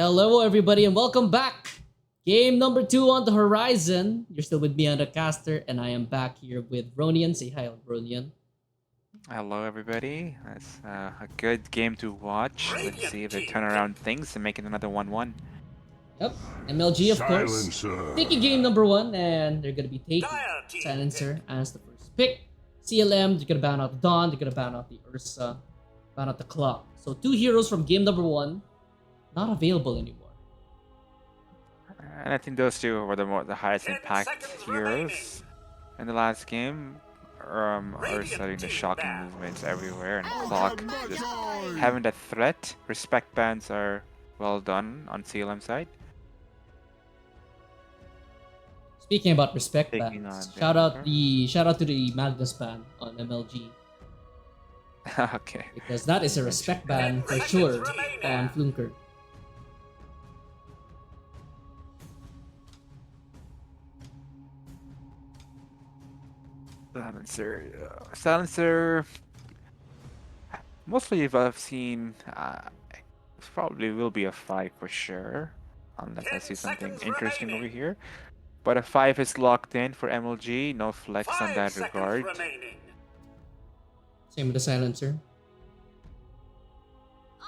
Hello, everybody, and welcome back. Game number 2 on the horizon. You're still with me on the caster, and I am back here with Ronian. Say hi, Ronian. Hello, everybody. That's a good game to watch. Let's see if they turn around things and make it another 1-1. Yep, MLG, of course. Silencer. Taking game number 1, and they're gonna be taking Silencer as the first pick. CLM, they're gonna ban out the Dawn, they're gonna ban out the Ursa, ban out the Clock. So 2 heroes from game number 1, not available anymore. And I think those two were the highest 10 impact seconds heroes in the last game. Are starting the team shocking ban. movements everywhere, and Clock just having that threat. Respect bans are well done on CLM side. Speaking about respect Taking bans, on shout out Denver. to the Magnus ban on MLG, Okay. because that is a respect ban for sure on Flunker. Silencer. Silencer. Mostly, if I've seen, probably will be a 5 for sure, unless I 10 see something seconds interesting remaining. over here. But a 5 is locked in for MLG. No flex on 5 that seconds regard. remaining. Same with the Silencer.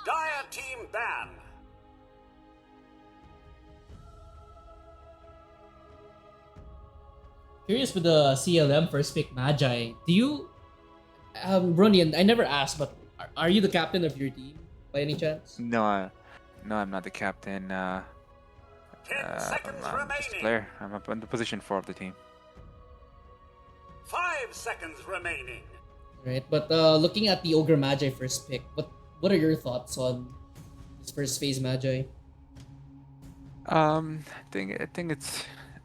Dire team ban. Curious with the CLM first pick Magi. Do you, Ronian? I never asked, but are you the captain of your team by any chance? No, no, I'm not the captain. 10 seconds I'm just a remaining. player. I'm up on the position 4 of the team. 5 seconds remaining. Right, but looking at the Ogre Magi first pick, what are your thoughts on this first phase Magi? I think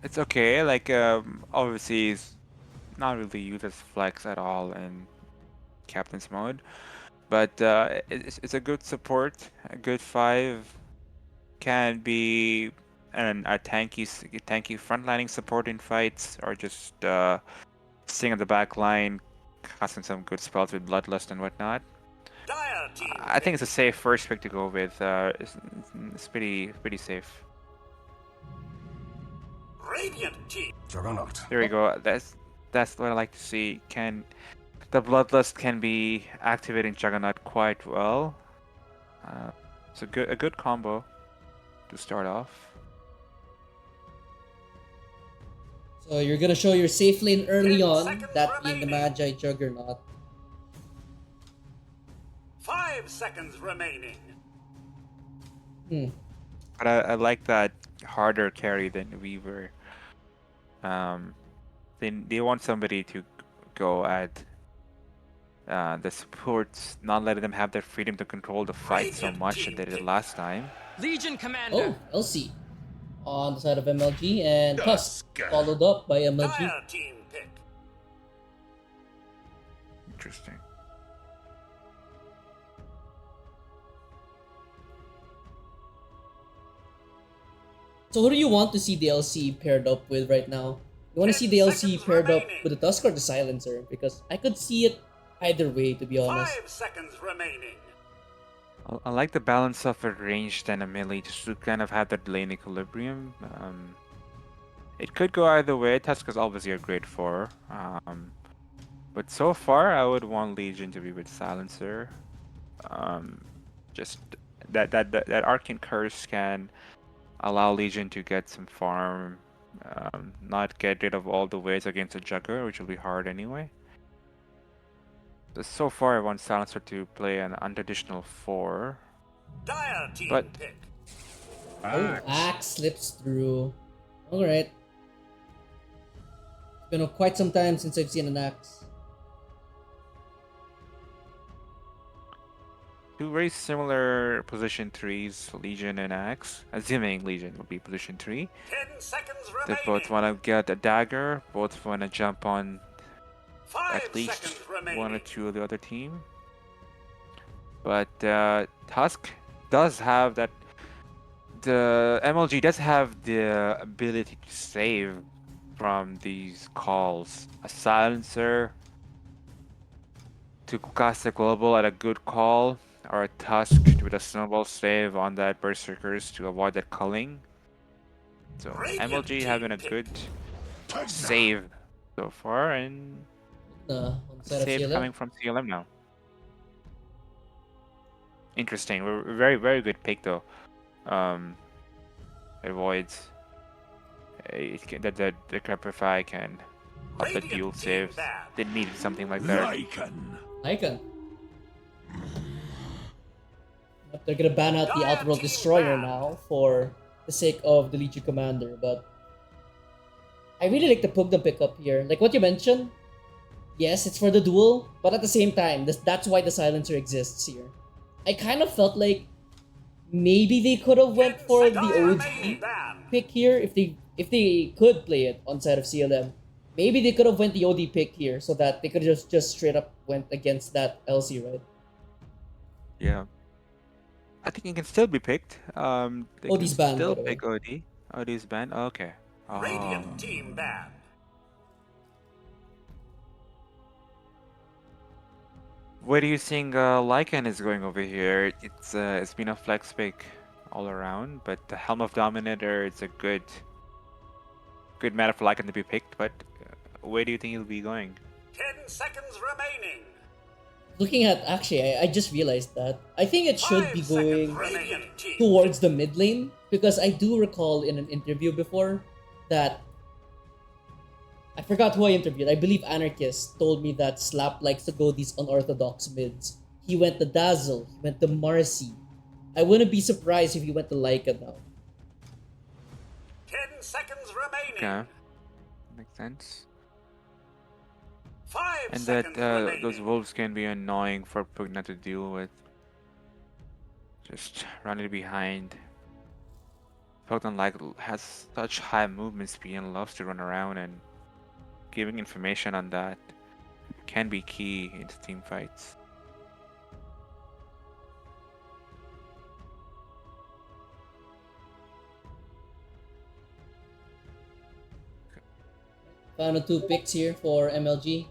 it's okay. Like obviously, it's not really used as flex at all in captain's mode, but it's a good support. A good 5 can be a tanky frontlining support in fights, or just sitting at the back line, casting some good spells with Bloodlust and whatnot. Dire team. I think it's a safe first pick to go with. It's pretty safe. Radiant team. Juggernaut. There we go. That's what I like to see. The Bloodlust can be activating Juggernaut quite well. It's a good combo to start off. So you're gonna show your safe lane early 10 on, seconds that being the remaining. Magi Juggernaut. 5 seconds remaining. But I like that harder carry than Weaver. They want somebody to go at the supports, not letting them have their freedom to control the fight so Radiant much team that they did pick. last time. Legion Commander. Oh, LC on the side of MLG, and Tusk Tusk. followed up by MLG. Dire team pick. Interesting. So who do you want to see the LC paired up with right now? You want to 10 see the LC seconds paired up remaining. with the Tusk or the Silencer? Because I could see it either way, to be honest. 5 seconds remaining. I like the balance of a ranged and a melee, just to kind of have that lane equilibrium. It could go either way. Tusk is obviously a great 4. But so far, I would want Legion to be with Silencer. Just that Arcane Curse can allow Legion to get some farm, not get rid of all the waves against a Jugger, which will be hard anyway. So far, I want Silencer to play an untraditional 4. Dire team But- pick. Oh, Axe slips through. Alright. It's been quite some time since I've seen an Axe. Two very similar position 3s, Legion and Axe. Assuming Legion will be position 3. 10 seconds They remaining. both want to get a dagger, both want to jump on 5 at least seconds remaining. 1 or 2 of the other team. But Tusk does have that. The MLG does have the ability to save from these calls. A Silencer to cast a global at a good call, or a Tusk with a Snowball Save on that Berserkers to avoid that culling. So Radiant MLG team having a picked. good Take that. save so far, and On the side of save CLM. coming from CLM now. Interesting. We're very, very good pick though. Avoids the Crepify can help the dual Radiant team saves. bad. They needed something like that. Lycan. Icon. But they're gonna ban out the Dire Outworld team Destroyer banned. now for the sake of the Legion Commander, but I really like the Pugdom pickup here. Like what you mentioned, yes, it's for the duel, but at the same time, that's why the Silencer exists here. I kind of felt like maybe they could have went for the OG pick here if they could play it on side of CLM. Maybe they could have went the OD pick here so that they could just straight up went against that LC, right? Yeah. I think it can still be picked. They can OD's banned, by still the way. pick OD. OD's banned. Okay. Radiant team bad. Where do you think Lycan is going over here? It's been a flex pick all around, but the Helm of Dominator, it's a good meta for Lycan to be picked. But where do you think he'll be going? 10 seconds remaining. Looking at actually, I just realized that I think it should 5 be seconds going remaining. Team towards the mid lane because I do recall in an interview before that I forgot who I interviewed. I believe Anarchist told me that Slap likes to go these unorthodox mids. He went to Dazzle, he went to Marcy. I wouldn't be surprised if he went to Lyca now. 10 seconds remaining. Okay, makes sense. 5 And that seconds remaining. those wolves can be annoying for Pugna to deal with. Just running behind. Pugna has such high movement speed and loves to run around, and giving information on that can be key in team fights. Final two picks here for MLG.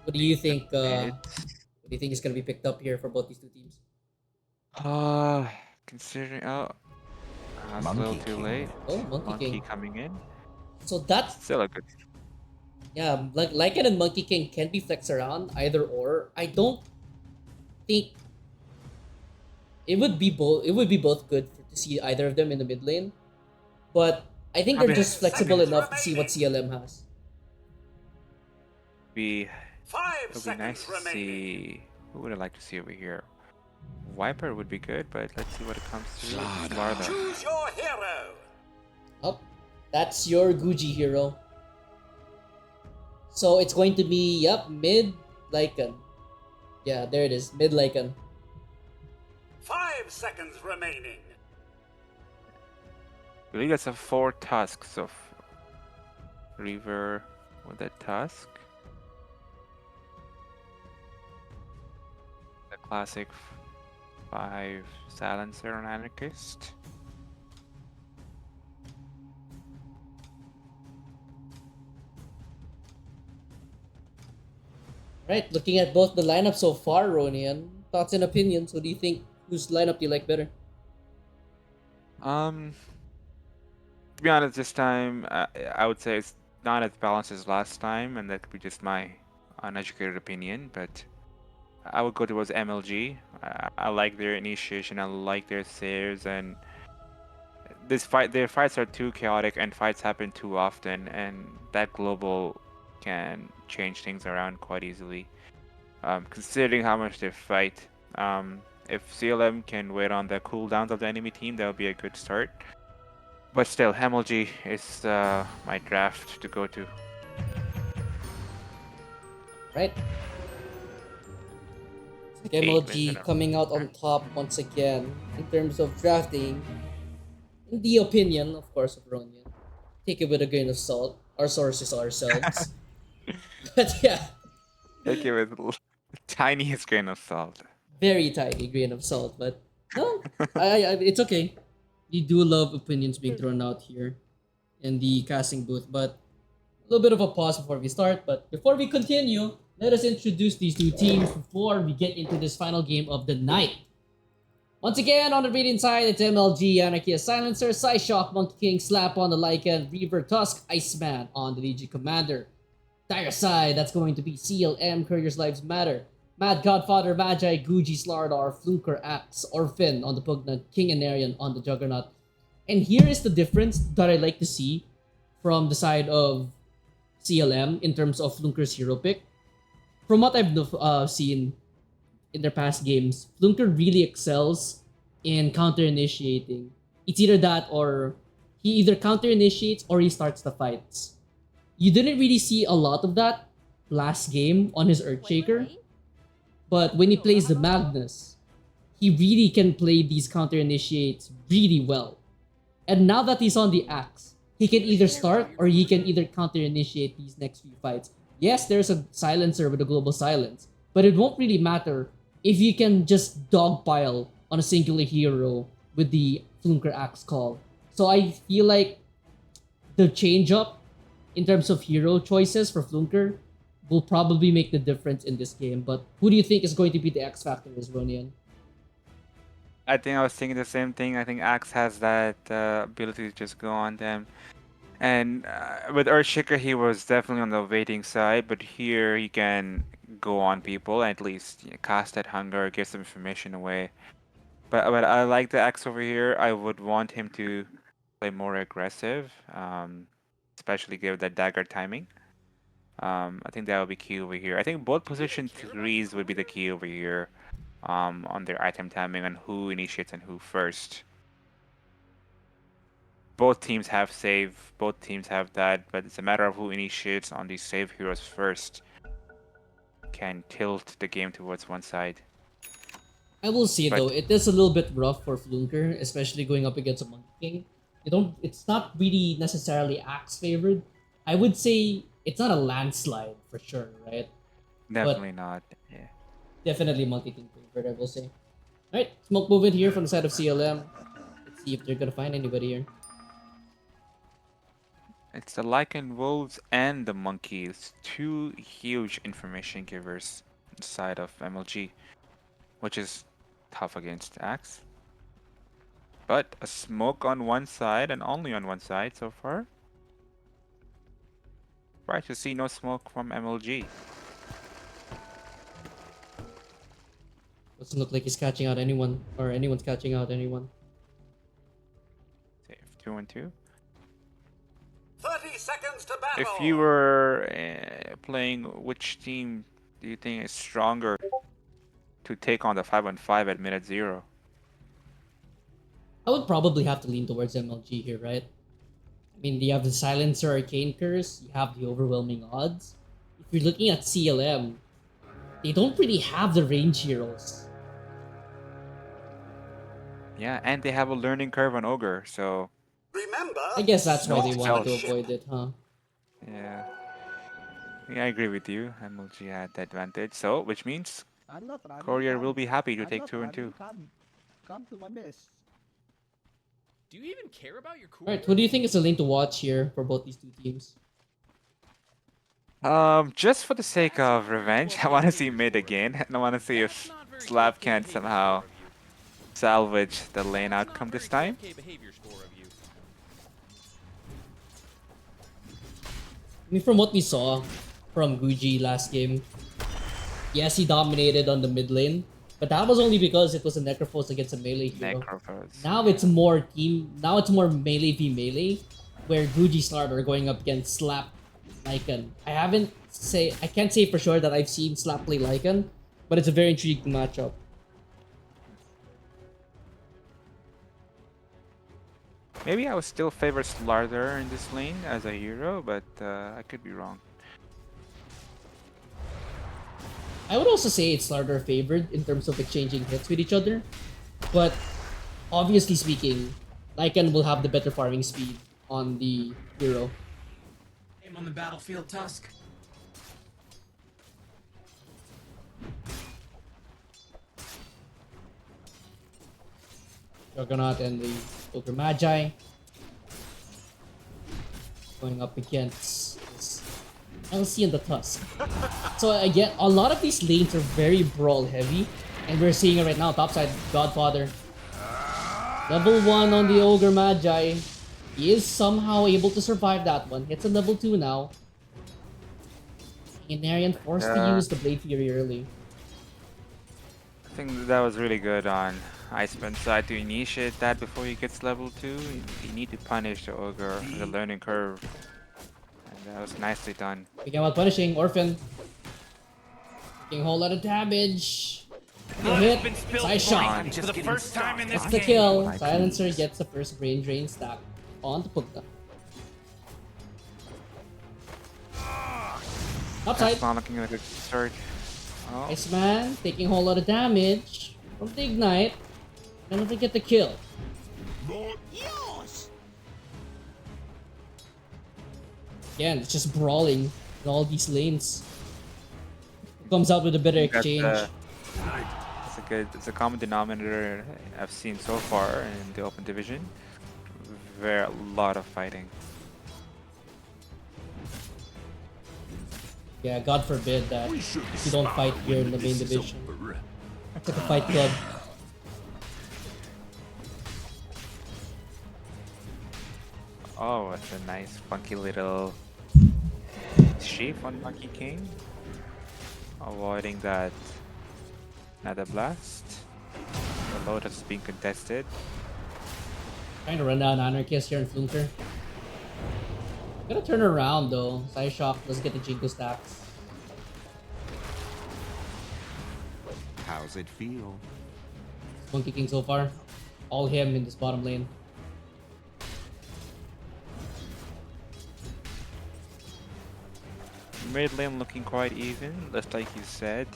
What do you think? What do you think is gonna be picked up here for both these two teams? Considering it's a Monkey little too King. late. Oh, Monkey King. Coming in. So that Still a good. yeah, like Lycan and Monkey King can be flexed around either or. I don't think it would be both. It would be both good to see either of them in the mid lane, but I think they're just flexible enough to see what CLM has. It 5 would be seconds nice to remaining. see. Who would I like to see over here? Viper would be good, but let's see what it comes to. Slarda. Choose your hero. Oh, that's your Guji hero. So it's going to be mid Lycan. Yeah, there it is, mid Lycan. 5 seconds remaining. I believe that's a 4 tusks of Reaver with that tusk. The classic 5 silencer on Anarchist. Right, looking at both the lineup so far, Ronian, thoughts and opinions. What do you think? Whose lineup do you like better? To be honest, this time I would say it's not as balanced as last time, and that could be just my uneducated opinion. But I would go towards MLG. I like their initiation. I like their saves, and their fights are too chaotic, and fights happen too often, and that global can change things around quite easily. Considering how much they fight, if CLM can wait on the cooldowns of the enemy team, that would be a good start. But still, MLG is my draft to go to. Right? Like Eight wins in MLG a coming out on top once again in terms of drafting. In the opinion, of course, of Ronian. Take it with a grain of salt. Our sources are ourselves. But yeah, Take it with the tiniest grain of salt. very tiny grain of salt. But no, it's okay. We do love opinions being thrown out here in the casting booth. But a little bit of a pause before we start. But before we continue, let us introduce these two teams before we get into this final game of the night. Once again, on the Radiant side, it's MLG, Anarchy as Silencer, Psyshock, Monkey King, Slap on the Lycan, Reaver Tusk, Iceman on the Legion Commander. Dire side, that's going to be CLM, Courier's Lives Matter, Mad Godfather, Magi, Guji, Slardar, Fluker, Axe, Orphan on the Pugnant, King Anarian on the Juggernaut. And here is the difference that I like to see from the side of CLM in terms of Flunker's hero pick. From what I've seen in their past games, Flunker really excels in counter-initiating. It's either that or he either counter-initiates or he starts the fights. You didn't really see a lot of that last game on his Earthshaker, but when he plays the Magnus, he really can play these counter-initiates really well. And now that he's on the Axe, he can either start or he can either counter-initiate these next few fights. Yes, there's a silencer with a global silence, but it won't really matter if you can just dogpile on a singular hero with the Flunker Axe call. So I feel like the change-up in terms of hero choices for Flunker will probably make the difference in this game. But who do you think is going to be the X factor, is Ronian? I think I was thinking the same thing. I think Axe has that ability to just go on them. And with Earthshaker, he was definitely on the waiting side, but here he can go on people, at least cast that hunger, give some information away. But I like the Axe over here. I would want him to play more aggressive, especially give that dagger timing. I think that would be key over here. I think both position 3s would be the key over here. On their item timing and who initiates and who first. Both teams have save, both teams have that, but it's a matter of who initiates on these save heroes first. Can tilt the game towards one side. I will say though, it is a little bit rough for Flunker, especially going up against a Monkey King. It's not really necessarily Axe favored. I would say it's not a landslide for sure, right? Definitely not. Yeah. Definitely Monkey King favored, I will say. Alright, smoke movement here from the side of CLM. Let's see if they're gonna find anybody here. It's the Lycan Wolves and the Monkeys. Two huge information givers on the side of MLG. Which is tough against Axe. But a smoke on one side and only on one side so far. Right to see no smoke from MLG. Doesn't look like he's catching out anyone, or anyone's catching out anyone. Save 2 and 2. 30 seconds to battle. If you were playing, which team do you think is stronger to take on the 5-on-5 at minute 0? I would probably have to lean towards MLG here, right? I mean, you have the Silencer Arcane Curse, you have the overwhelming odds. If you're looking at CLM, they don't really have the range heroes. Yeah, and they have a learning curve on Ogre, so Remember, I guess that's why they No, wanted to no. avoid it, huh? yeah. I agree with you. MLG had the advantage, so which means Courier will be happy to take 2 and 2. Come to my mess. Do you even care about your cool? Alright, what do you think is the lane to watch here for both these two teams? Just for the sake of revenge, I want to see mid again, and I want to see if Slap can't somehow salvage the lane outcome this time. I mean, from what we saw from Guji last game, yes, he dominated on the mid lane, but that was only because it was a Necrophos against a melee hero. Necrophos. Now it's more melee v melee, where Guji Slard are going up against Slap Lycan. I can't say for sure that I've seen Slap play Lycan, but it's a very intriguing matchup. Maybe I would still favor Slardar in this lane as a hero, but I could be wrong. I would also say it's Slardar favored in terms of exchanging hits with each other, but obviously speaking, Lycan will have the better farming speed on the hero. Aim on the battlefield, Tusk. Juggernaut and the Ogre Magi going up against this LC and the Tusk. So again, a lot of these lanes are very brawl heavy, and we're seeing it right now. Topside, Godfather. Level 1 on the Ogre Magi. He is somehow able to survive that one. Hits a level 2 now. Inarian forced to use the Blade Fury early. I think that was really good on Iceman's side to initiate that before he gets level 2. You need to punish the Ogre, the learning curve. And that was nicely done. Speaking about punishing, Orphan. Taking a whole lot of damage. Good hit. Side shot. For the first time in this That's the game. kill. Silencer gets the first brain drain stack on to Pugta. Upside. That's not looking like a good start. Oh, Iceman taking a whole lot of damage from the Ignite. And if they get the kill. Again, it's just brawling in all these lanes. Comes out with a better exchange. it's a common denominator I've seen so far in the Open Division. A lot of fighting. Yeah, God forbid that you don't fight here in the main division. It's like a fight club. Oh, it's a nice funky little sheaf on Monkey King. Avoiding that Nether Blast. The Lotus is being contested. Trying to run down Anarchist here in Flunker. Gotta turn around though. Side shock, let's get the Jinko stacks. How's it feel? Monkey King so far. All him in this bottom lane. Mid lane looking quite even, just like you said.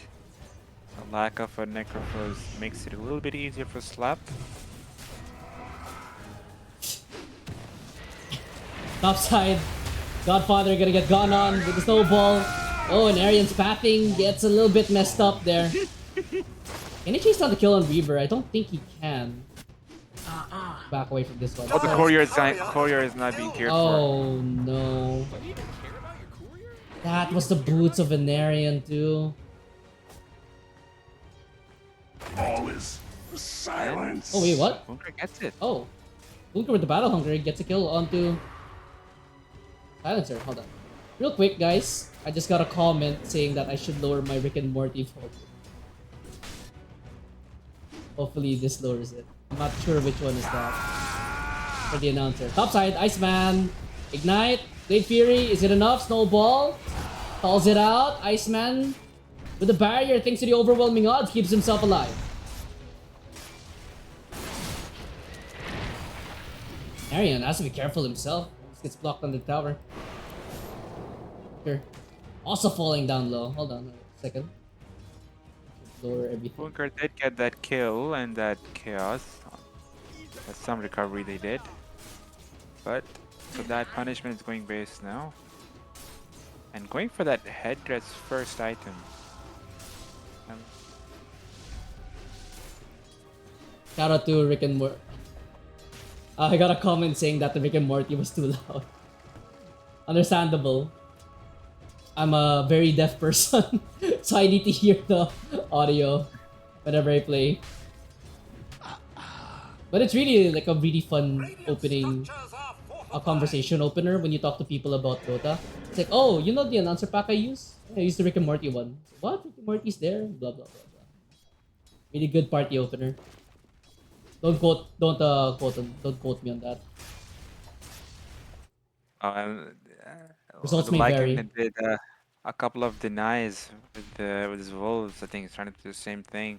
The lack of a Necrophos makes it a little bit easier for Slap. Top side. Godfather gonna get gone on with the snowball. Oh, and Arian's pathing gets a little bit messed up there. Can he chase down the kill on Reaver? I don't think he can. Back away from this one. Oh, the Courier is not being cared for. Oh no. That was the boots of Venarian too. All is silence. Oh wait, what? Bunker gets it. Oh. Bunker with the Battle Hunger gets a kill onto Silencer. Hold on. Real quick guys, I just got a comment saying that I should lower my Rick and Morty volume. Hopefully this lowers it. I'm not sure which one is that. For the announcer. Topside, Iceman. Ignite. Blade Fury. Is it enough? Snowball. Calls it out. Iceman. With the barrier, thanks to the overwhelming odds, keeps himself alive. Arian has to be careful himself. He gets blocked on the tower. Sure. Also falling down low. Hold on a second. Lower everything. Bunker did get that kill and that chaos. That's some recovery they did. But so that punishment is going base now. And going for that headdress first item. Shout out to Rick and Morty. I got a comment saying that the Rick and Morty was too loud. Understandable. I'm a very deaf person, so I need to hear the audio whenever I play. But it's really like a really fun opening, a conversation opener when you talk to people about Dota. It's like, oh, you know the announcer pack I use? I use the Rick and Morty one. What? Rick and Morty's there? Blah blah blah blah. Really good party opener. Don't quote me on that. Results may vary. Did a couple of denies with his wolves. I think he's trying to do the same thing.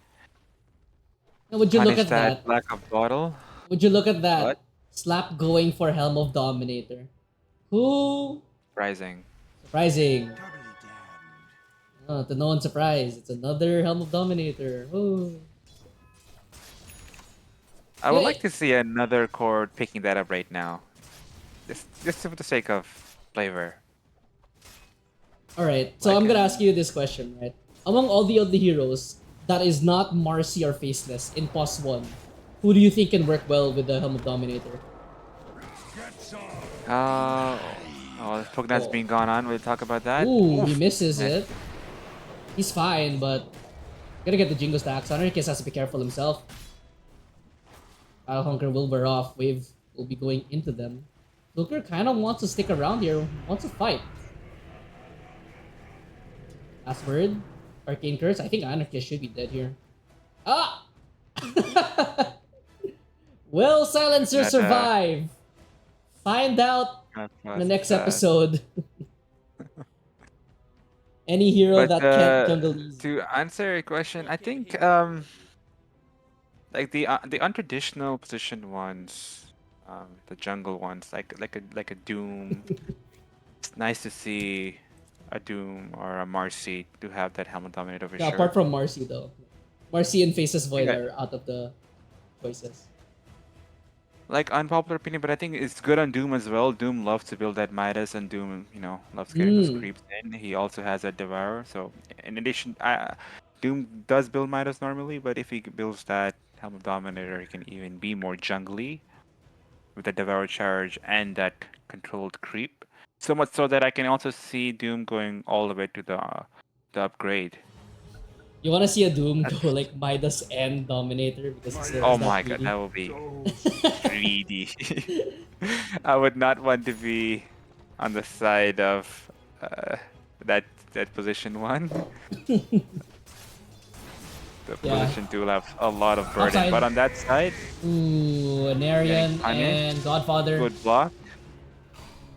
Now, would you look Punish at that? lack of bottle. Would you look at that? What? Slap going for Helm of Dominator. Who? Surprising. Surprising. Oh, to no one's surprise, it's another Helm of Dominator. Ooh. I would like to see another chord picking that up right now. Just for the sake of flavor. Alright, so I'm gonna ask you this question, right? Among all the other heroes that is not Marcy or Faceless in POS 1, who do you think can work well with the Helm of Dominator? Oh, Pugnat's being gone on. We'll talk about that. Ooh, he misses Nice. it. He's fine, but gonna get the Jingo stacks. Anarchist has to be careful himself. Hunker will wear off. Wave will be going into them. Joker kind of wants to stick around here. Wants to fight. Last word. Arcane Curse. I think Anarchist should be dead here. Ah! Will Silencer survive? Find out in the next episode. Any hero that can't jungle easy. To answer your question, I think like the untraditional position ones, the jungle ones, like a Doom. It's nice to see a Doom or a Marcy to have that helmet dominator for Yeah, sure. apart from Marcy though. Marcy and Faces Void are out of the choices. Like unpopular opinion, but I think it's good on Doom as well. Doom loves to build that Midas, and Doom, loves getting those creeps in. He also has that Devourer. So in addition, Doom does build Midas normally, but if he builds that Helm of Dominator, he can even be more jungly with the Devour charge and that controlled creep. So much so that I can also see Doom going all the way to the upgrade. You wanna see a Doom go like Midas and Dominator because it's Oh my god, that will be greedy. I would not want to be on the side of that position 1. The position 2 will have a lot of burden, Upside. but on that side, ooh, Anarian and Godfather. good block.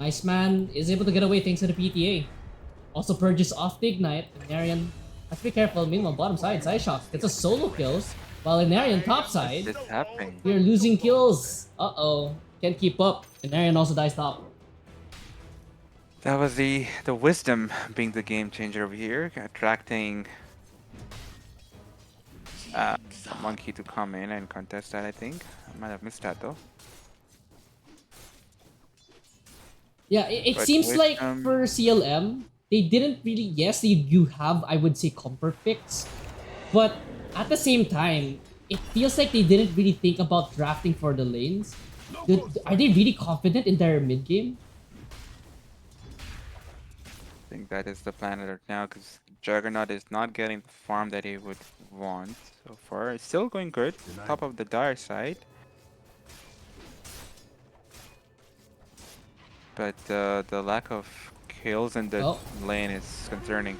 Iceman is able to get away thanks to the PTA. Also purges off the Ignite. Anarian has to be careful. Meanwhile, bottom side, Psyshock gets a solo kill. While Anarian top side, What's happening? we're losing kills. Uh-oh. Can't keep up. Anarian also dies top. That was the wisdom being the game changer over here, attracting a monkey to come in and contest that. I think I might have missed that though. Yeah, it But seems with, like for CLM, they didn't really. Yes, they do have, I would say, comfort picks, but at the same time, it feels like they didn't really think about drafting for the lanes. Are they really confident in their mid game? I think that is the plan right now because Juggernaut is not getting the farm that he would want so far. It's still going good. Top of the dire side. But the lack of kills in the lane is concerning.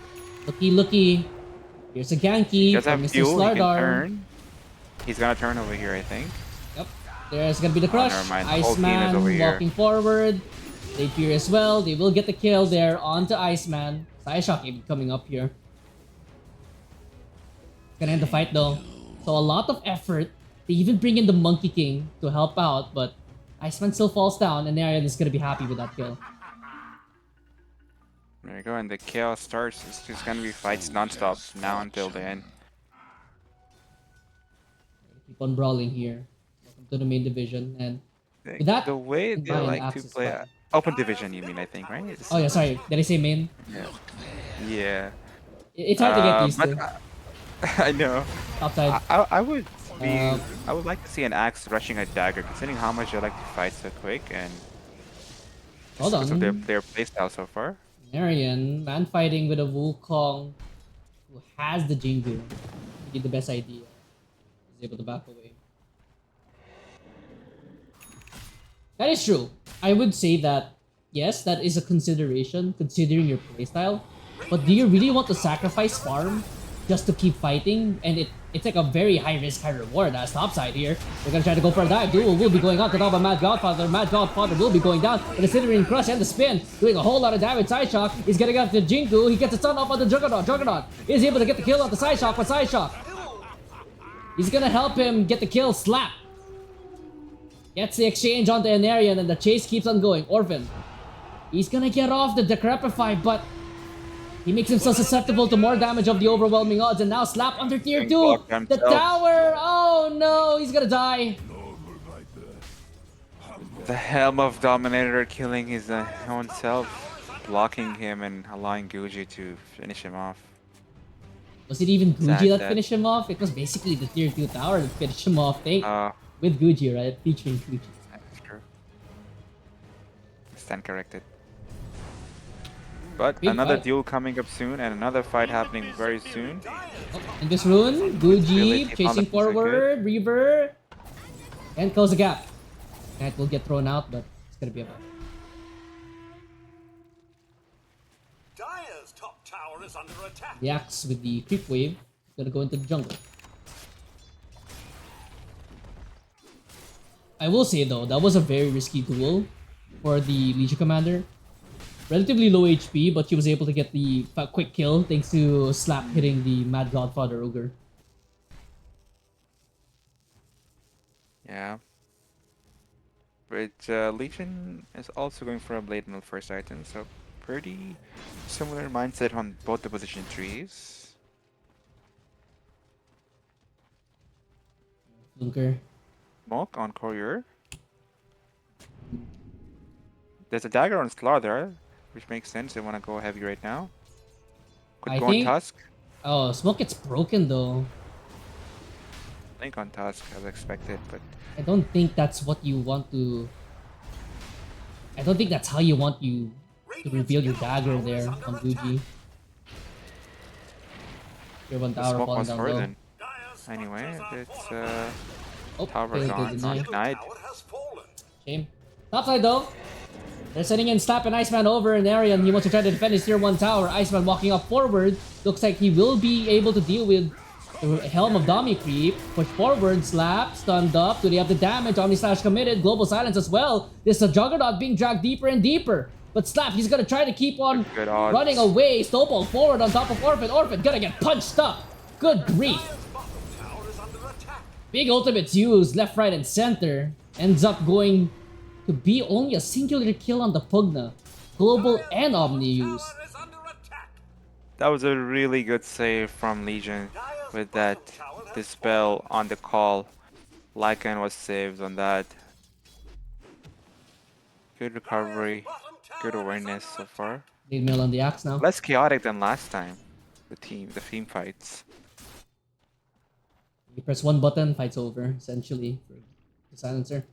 Looky. Here's a ganky He does from have Mr. fuel, he can Slardar. turn. He's gonna turn over here, I think. Yep. There's gonna be the crush. Never mind, the whole team is Iceman over here. walking forward. They fear as well. They will get the kill there onto Iceman. Psyshock even coming up here. Gonna end the fight though. So a lot of effort. They even bring in the Monkey King to help out, but Iceman still falls down, and Arian is gonna be happy with that kill. There you go, and the chaos starts. It's just gonna be fights non-stop now until the end. Keep on brawling here. Welcome to the main division, and with that, The way they combined like to Axis play fight. Open Division, you mean, I think, right? Oh yeah, sorry. Did I say main? Yeah. It's hard to get used but, to. I know. Upside. I would be. I would like to see an axe rushing a dagger, considering how much I like to fight so quick and Hold because of on. their playstyle so far. Marion, man fighting with a Wukong who has the Jingu. He did the best idea. He's able to back away. That is true. I would say that, yes, that is a consideration considering your playstyle. But do you really want to sacrifice farm just to keep fighting? And it's like a very high risk, high reward. That's topside here. They're gonna try to go for a dive. Duel will be going out to top of Mad Godfather. Mad Godfather will be going down. But the Considering Crush and the spin, doing a whole lot of damage. Sideshock is getting up to Jinku. He gets a stun off on the Juggernaut. Juggernaut is able to get the kill off the Sideshock, but Sideshock, he's gonna help him get the kill. Slap gets the exchange onto Anarian, and the chase keeps on going. Orphan, he's gonna get off the Decrepify, but he makes himself susceptible to more damage of the overwhelming odds, and now Slap under tier 2. The tower! Oh no, he's gonna die. The Helm of Dominator killing his own self, blocking him and allowing Guji to finish him off. Was it even Guji Sad that that- finished him off? It was basically the tier 2 tower that finished him off. With Guji, right? Featuring Guji. That's true. Stand corrected. But Big another fight. duel coming up soon and another fight happening very soon. Oh, in this rune, Guji Ability chasing balance are good. forward, Reaver, and close the gap. Knight will get thrown out, but it's gonna be a fight. Dire's top tower is under attack. The Axe with the creep wave gonna go into the jungle. I will say though, that was a very risky duel for the Legion Commander. Relatively low HP, but she was able to get the quick kill thanks to Slap hitting the Mad Godfather Ogre. Yeah. But Legion is also going for a Blade Mill first item, so pretty similar mindset on both the position trees. Lunker. Smoke on Courier. There's a dagger on Slaughter, which makes sense. They want to go heavy right now. Could I go on think- Tusk. Oh, Smoke gets broken though. Think on Tusk as expected, but I don't think that's what you want to... I don't think that's how you want to reveal your dagger there on Guji. Your one the tower smoke falling was down low. frozen. Anyway, it's Oh, tower failed to gone, deny. not denied. Tower has fallen. Shame. Topside though. They're sending in Slap and Iceman over an area and he wants to try to defend his tier 1 tower. Iceman walking up forward. Looks like he will be able to deal with the Helm of Dami creep. Push forward, Slap, stunned up. Do they have the damage? Omni Slash committed. Global Silence as well. This is a Juggernaut being dragged deeper and deeper. But Slap, he's gonna try to keep on Good odds. running away. Snowball forward on top of Orphan. Orphan gonna get punched up. Good grief. Dire's bottom tower is under attack. Big ultimates used left, right, and center. Ends up going to be only a singular kill on the Pugna. Global and Omni used. Tower is under attack. That was a really good save from Legion with that dispel on the call. Lycan was saved on that. Good recovery, good awareness so far. Big mill on the Axe now. Less chaotic than last time. The team fights. You press one button, fight's over, essentially, for the silencer.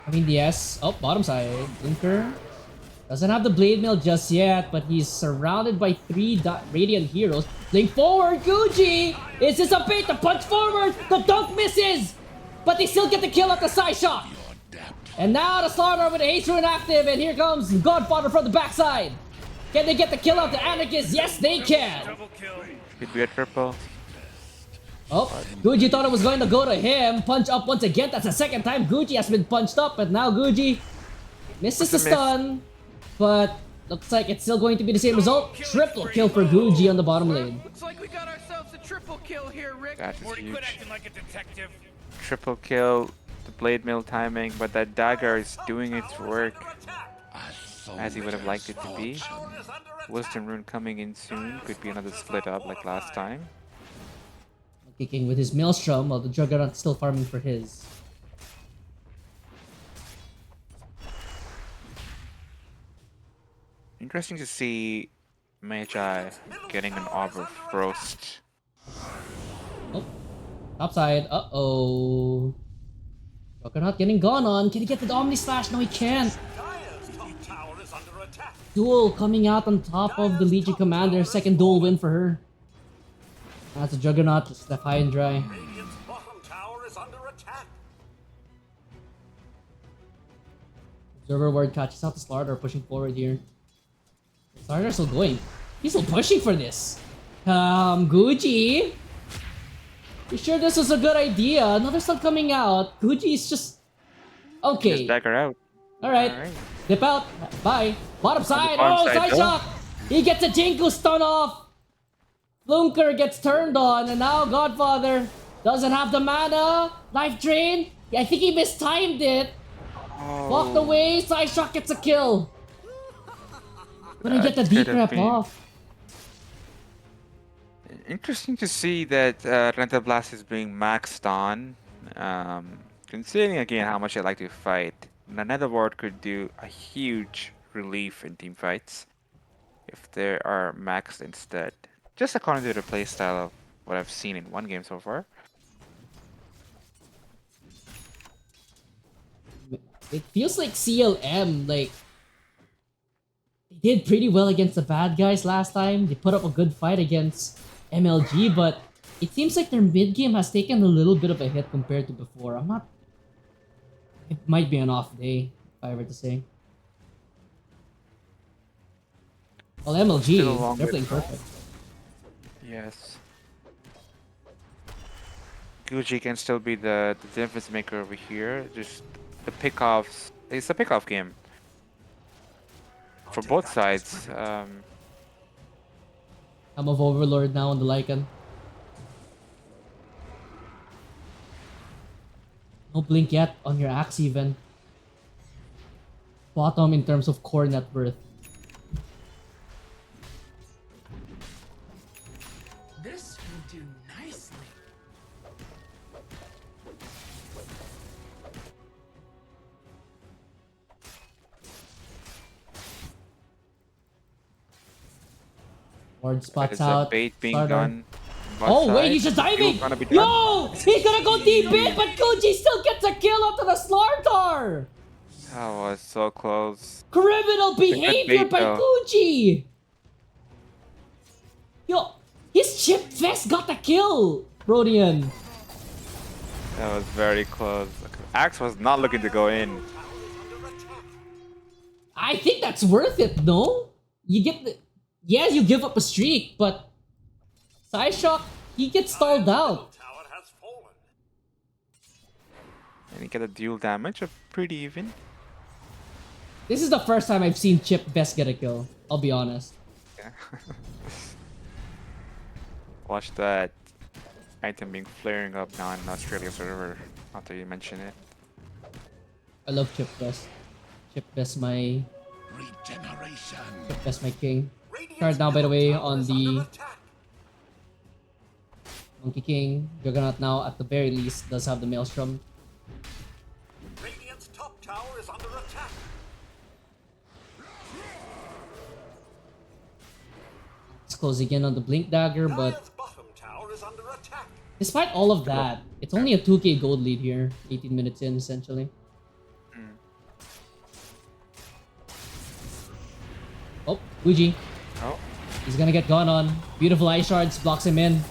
I mean, yes. Oh, bottom side. Blinker. Doesn't have the blade mill just yet, but he's surrounded by 3 Radiant heroes. Blink forward, Guji! Is this a bait to punch forward? The dunk misses! But they still get the kill at the side shot. And now the Slaughter with the Haste Rune active, and here comes Godfather from the backside. Can they get the kill out to Anarchist? Yes, they can! Double kill. Could be a triple. Oh, Guji thought it was going to go to him. Punch up once again. That's the second time Guji has been punched up, but now Guji misses the What's the miss? stun. But looks like it's still going to be the same result. Triple kill for Guji on the bottom lane. Looks like we got ourselves a triple kill here, Rick. That is Morty, quit huge. acting like a detective. Triple kill, the blade mill timing, but that dagger is doing its work as he would have liked it to be. Wisdom rune coming in soon. Could be another split up like last time. Kicking with his Maelstrom while the Juggernaut still farming for his. Interesting to see Magi getting an Orb of Frost. Oh, top side. Uh-oh. Juggernaut getting gone on. Can he get the Omni Slash? No, he can't. Dire's top tower is under attack. Duel coming out on top of the Legion Commander. Second duel win for her. That's a Juggernaut. Just left high and dry. Radiant's bottom tower is under attack. Observer ward catches out the Slaughter, pushing forward here. Slaughter's still going. He's still pushing for this. Guji. You sure this was a good idea? Another stun coming out. Guji's just... Okay. Just dagger out. Alright. Alright. Dip out. Bye. Bottom side. bottom Oh, side, side though. shot. He gets a Jinku stun off. Flunker gets turned on, and now Godfather doesn't have the mana. Life drain. I think he mistimed it. Walked away. Side shot gets a kill. Gonna get the That could deep have rep been- off. Interesting to see that Renta Blast is being maxed on. Considering again how much I like to fight, another ward could do a huge relief in team fights if they are maxed instead. Just according to the playstyle of what I've seen in one game so far. It feels like CLM, like, they did pretty well against the bad guys last time. They put up a good fight against MLG, but it seems like their mid game has taken a little bit of a hit compared to before. I'm not. It might be an off day, if I were to say. Well, Still a MLG, long they're way playing to go. perfect. Yes. Gucci can still be the difference maker over here. Just the pickoffs. It's a pickoff game for both sides. I'm of Overlord now on the Lycan. No blink yet on your axe even. Bottom in terms of core net worth. This will do nicely. Ward spots There's a out. bait being Starter. done. both Oh wait, sides. he's just Fuel diving! gonna be done. Yo! He's gonna go deep in, but Koji still gets a kill onto the Slartar! That was so close. Criminal behavior bait, by though. Koji! Yo, his chip vest got the kill, Rodian. That was very close. Axe was not looking to go in. I think that's worth it, no? You get the... Yes, you give up a streak, but... Psyshock, he gets stalled out. Tower has fallen. And you get a dual damage of pretty even. This is the first time I've seen Chip Vest get a kill, I'll be honest. Yeah. Watch that item being flaring up now in Australia server after you mention it. I love Chip Vest. Chip Vest my... Regeneration. Chip Vest my king. Card now, by the way, on the Monkey King. Juggernaut now, at the very least, does have the Maelstrom. Radiant's top tower is under attack. It's closing in on the Blink Dagger, but Dire's bottom tower is under attack. despite all of that, it's only a 2k gold lead here. 18 minutes in, essentially. Oh, Fuji. Oh, He's gonna get gone on. Beautiful Ice Shards blocks him in.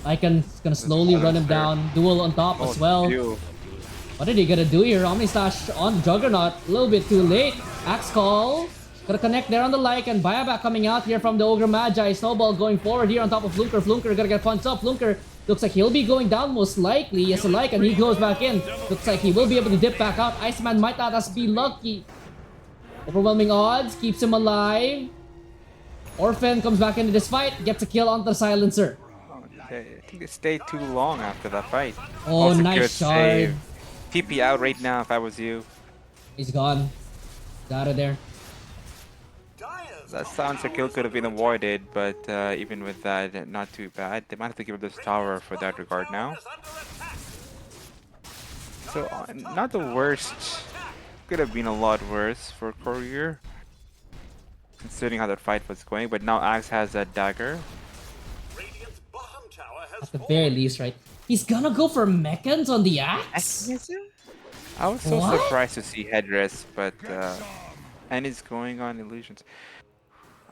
Lycan's gonna slowly run him down. Duel on top as well. you. What are they gonna do here? Omni Slash on Juggernaut. A little bit too late. Axe Call. Gonna connect there on the Lycan. Buyback coming out here from the Ogre Magi. Snowball going forward here on top of Flunker. Flunker gonna get punched up. Flunker looks like he'll be going down most likely. Yes, a Lycan. He goes back in. Looks like he will be able to dip back out. Iceman might not as be lucky. Overwhelming odds. Keeps him alive. Orphan comes back into this fight. Gets a kill on the Silencer. Okay, I think they stayed too long after that fight. Oh, Also, nice good shard. save. TP out right now if I was you. He's gone. He's out of there. Dire's That top silencer tower kill is could have been under avoided, but even with that, not too bad. They might have to give up this tower for that regard now. is under attack. So, not the worst. Could have been a lot worse for Courier, considering how that fight was going. But now Axe has that dagger. Radiant's bottom tower has At the fallen. very least, right? He's gonna go for mechans on the axe? I was so What? surprised to see headrest, but and he's going on illusions.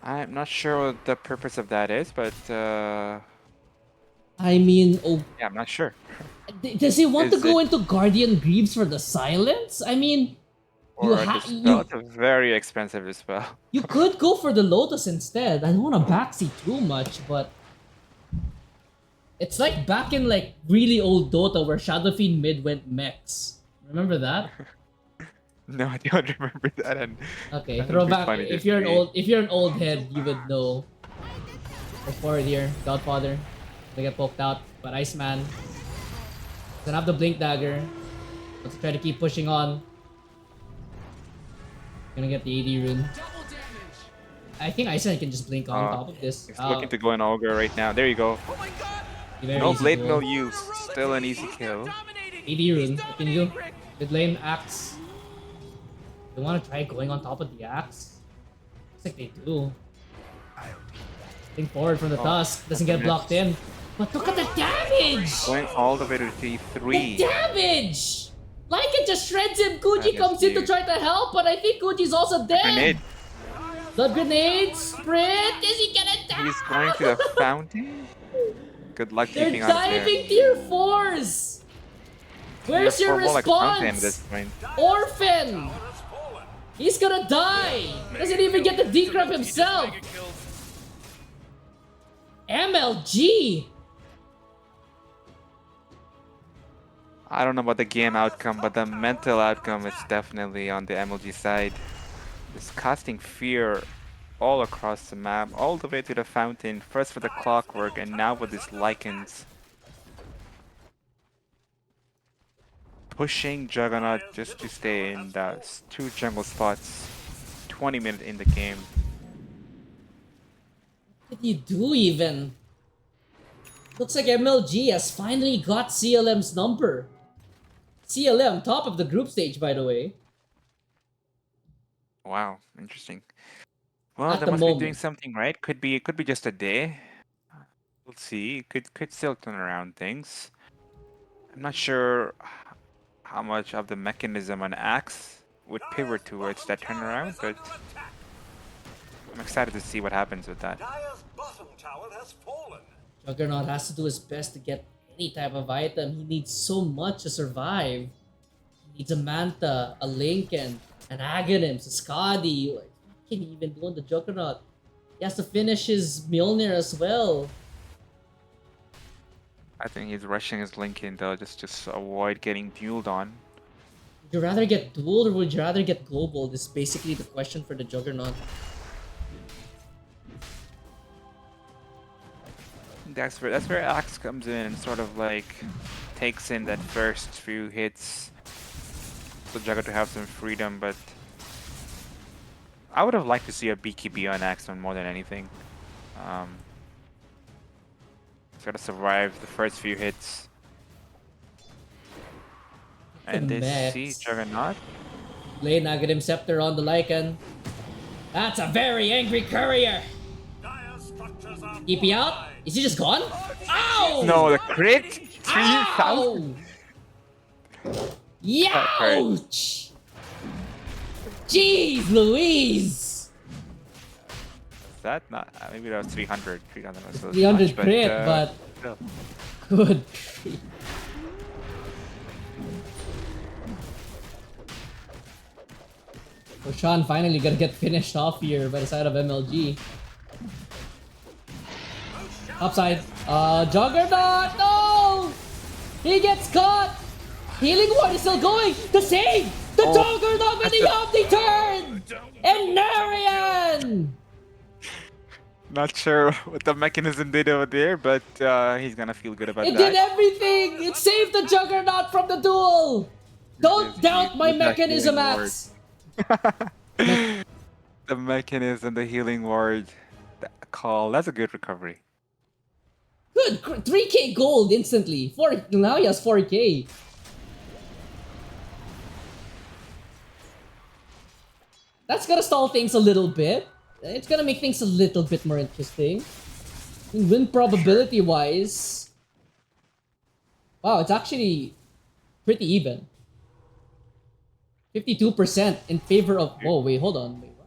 I'm not sure what the purpose of that is, but I mean, oh, yeah, I'm not sure. does he want to Is go it- into Guardian Greaves for the silence? I mean, Or ha- this you- spell, it's a very expensive spell. you could go for the Lotus instead. I don't want to backseat too much, but it's like back in like really old Dota where Shadow Fiend mid went mechs. Remember that? No, I don't remember that. And Okay, that would throw be back. funny to If you're an see. old head, you would know. Go forward here, Godfather. They get poked out, but Iceman doesn't have the Blink Dagger. Let's try to keep pushing on. Gonna get the AD rune. I think Iceman can just blink on top of this. He's looking to go in Ogre right now. There you go. Very No easy blade duel. mill use. Still an easy kill. AD rune. What can you do? Mid lane axe. They want to try going on top of the axe. Looks like they do. Think forward from the tusk. Doesn't get blocked in. But look at the damage! Going all the way to The T3. damage! Lycan just shreds him. Kuji That comes is in to huge. try to help, but I think Kuji's also dead. Grenade. The grenade sprint. Is he gonna die? He's going to the fountain. Good luck They're keeping us there. diving tier 4s. Where's your More like a fountain at response? this point. Orphan. He's gonna die. Doesn't even get the decrep himself. Mega kills. MLG. I don't know about the game outcome, but the mental outcome is definitely on the MLG side. It's casting fear all across the map, all the way to the fountain, first with the clockwork and now with these lichens. Pushing Juggernaut just to stay in the 2 jungle spots. 20 minutes in the game. What did you do even? Looks like MLG has finally got CLM's number. CLM, top of the group stage, by the way. Wow, interesting. Well, At they the must be doing moment. something right. Could be just a day. We'll see. Could still turn around things. I'm not sure how much of the mechanism on Axe would pivot towards that turnaround, but I'm excited to see what happens with that. Dire's bottom tower has fallen. Juggernaut has to do his best to get any type of item. He needs so much to survive. He needs a Manta, a Lincoln, an Aghanims, a Skadi. What can he even do on the Juggernaut? He has to finish his Mjolnir as well. I think he's rushing his Lincoln though, just to avoid getting dueled on. Would you rather get dueled or would you rather get global? This is basically the question for the Juggernaut. That's where Axe comes in and sort of like takes in that first few hits. So Jugger to have some freedom, but I would have liked to see a BKB on Axe more than anything. He's gotta survive the first few hits. And they see Max. Juggernaut. Lay Aghanim Scepter on the Lycan. That's a very angry courier. Dire structures are EP out? Is he just gone? Ow! No, the crit! 3,000! Ow! Youch! Jeez Louise! Is that not? Maybe that was 300. 300 was so 300 much, crit, but still. good grief. Roshan finally gonna get finished off here by the side of MLG. Upside. Juggernaut! No! He gets caught! Healing Ward is still going! The save! The Juggernaut with the Omni turn! And Narian! Not sure what the mechanism did over there, but he's gonna feel good about It that. did everything! It saved the Juggernaut from the duel! Don't Yes, doubt my with that mechanism, healing ward. Axe! The mechanism, the healing ward, the call. That's a good recovery. Good! 3k gold instantly! Now he has 4k. That's gonna stall things a little bit. It's gonna make things a little bit more interesting. I mean, win probability wise. Wow, it's actually pretty even. 52% in favor of. Whoa, wait, hold on. Wait, what?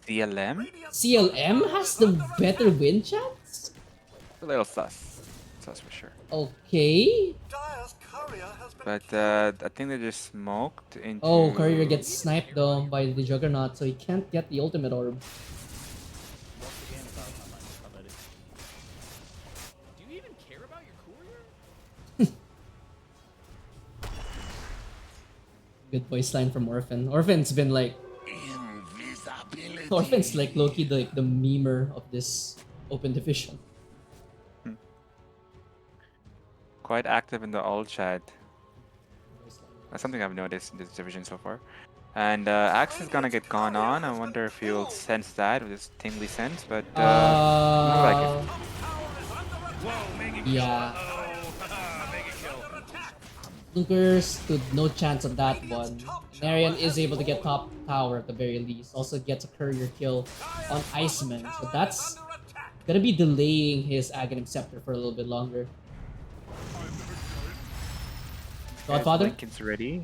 CLM? CLM has the better win chance? A little sus. Sus for sure. Okay. Dire's courier has been But I think they just smoked into... Oh, Courier gets sniped though by the Juggernaut, so he can't get the ultimate orb. Do you even care about your courier? Good voice line from Orphan. Orphan's been like... Invisibility. Orphan's like low-key the memer of this Open Division. Quite active in the all chat. That's something I've noticed in this division so far. And Axe is gonna get gone on. I wonder if he'll sense that with his tingly sense, but looks like it. Whoa, mega kill. Yeah. Oh, mega kill. Lunkers stood no chance on that one. Narian is able to get top tower at the very least. Also gets a courier kill on Iceman. So that's gonna be delaying his Aghanim Scepter for a little bit longer. Godfather? Lincoln's ready.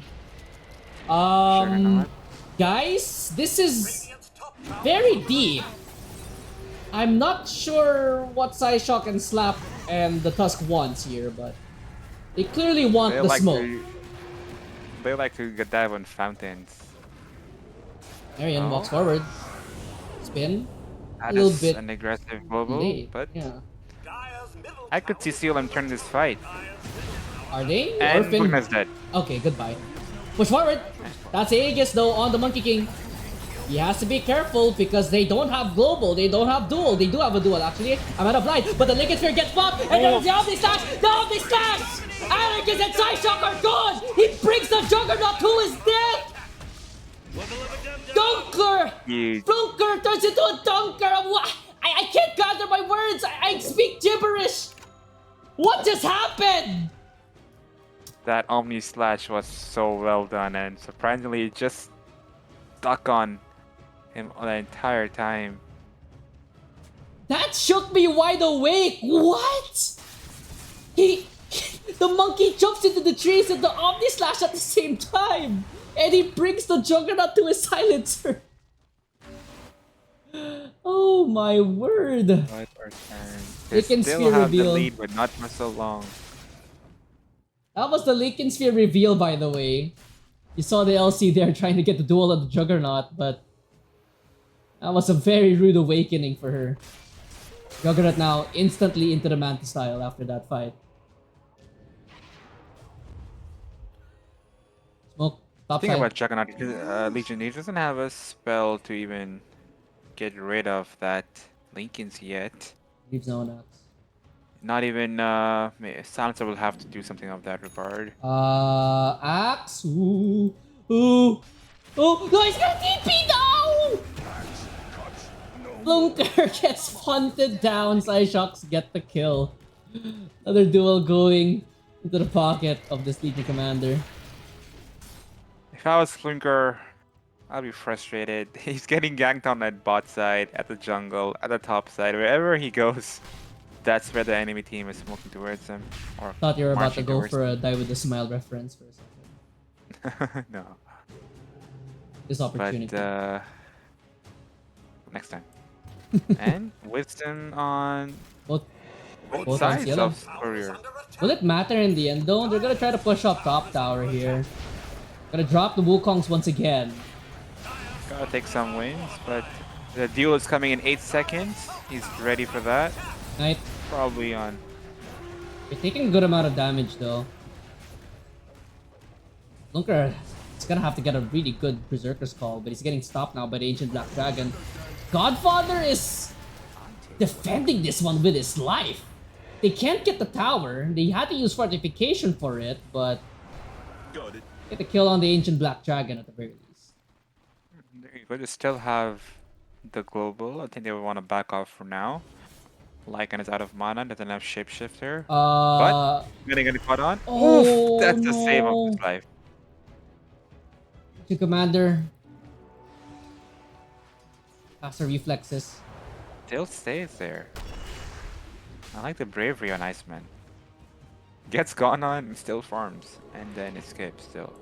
Sure not. Guys, this is Radiant's top tower very deep. I'm not sure what Psyshock and Slap and the Tusk wants here, but they clearly want They the like smoke. to get dive on fountains. Arian walks forward. Spin. A That little is bit an aggressive global, late. but Yeah. Dire's middle I could see CLM turn this fight. Are they? And Orphan? Lugna's dead. Okay, goodbye. Push forward. That's Aegis though on the Monkey King. He has to be careful because they don't have global, they don't have dual. They do have a dual actually. I'm out of line, but the Lincoln Sphere gets popped, and then the Omni Slash! The Omni Slash! Arrogance and Psyshock are gone! He brings the Juggernaut to his death! Dunker! Huge. Flunker turns into a dunker! I can't gather my words! I speak gibberish! What just happened? That Omni Slash was so well done, and surprisingly, it just stuck on him the entire time. That shook me wide awake! What? He... The monkey jumps into the trees and the Omni Slash at the same time! And he brings the Juggernaut to his silencer! Oh my word! What our turn. They Lincoln still Sphere have the reveal. lead, but not for so long. That was the Lincoln Sphere reveal, by the way. You saw the LC there trying to get the duel on the Juggernaut, but... That was a very rude awakening for her. Juggernaut now instantly into the Manta style after that fight. Smoke, top Think side. about Juggernaut, Legion, he doesn't have a spell to even get rid of that Lincoln's yet. Leaves no one else. Not even, Silencer will have to do something of that regard. Axe. Ooh. Ooh. Oh, no, he's gonna TP now! Flunker gets punted down. Psyshocks get the kill. Another duel going into the pocket of this Legion Commander. If I was Flunker, I'd be frustrated. He's getting ganked on that bot side, at the jungle, at the top side, wherever he goes. That's where the enemy team is smoking towards him. Or Thought you were about to marching go towards for a him. die with a smile reference for a second. No. This opportunity. But, next time. And Wisdom on both both on sides CLM. of Courier. Will it matter in the end though? They're gonna try to push up top tower here. Gonna drop the Wukongs once again. Gotta take some wins, but the duel is coming in 8 seconds. He's ready for that. Right? Probably on. You're taking a good amount of damage though. Lunker is gonna have to get a really good Berserker's Call, but he's getting stopped now by the Ancient Black Dragon. Godfather is defending this one with his life. They can't get the tower. They had to use fortification for it, but get the kill on the Ancient Black Dragon at the very least. They're going to still have the global. I think they would want to back off for now. Lycan is out of mana, doesn't have Shapeshifter. But gonna get caught on. Oh, Oof, that's the save no. of his life. To Commander. Faster reflexes. Still stays there. I like the bravery on Iceman. Gets gone on and still farms. And then escapes still.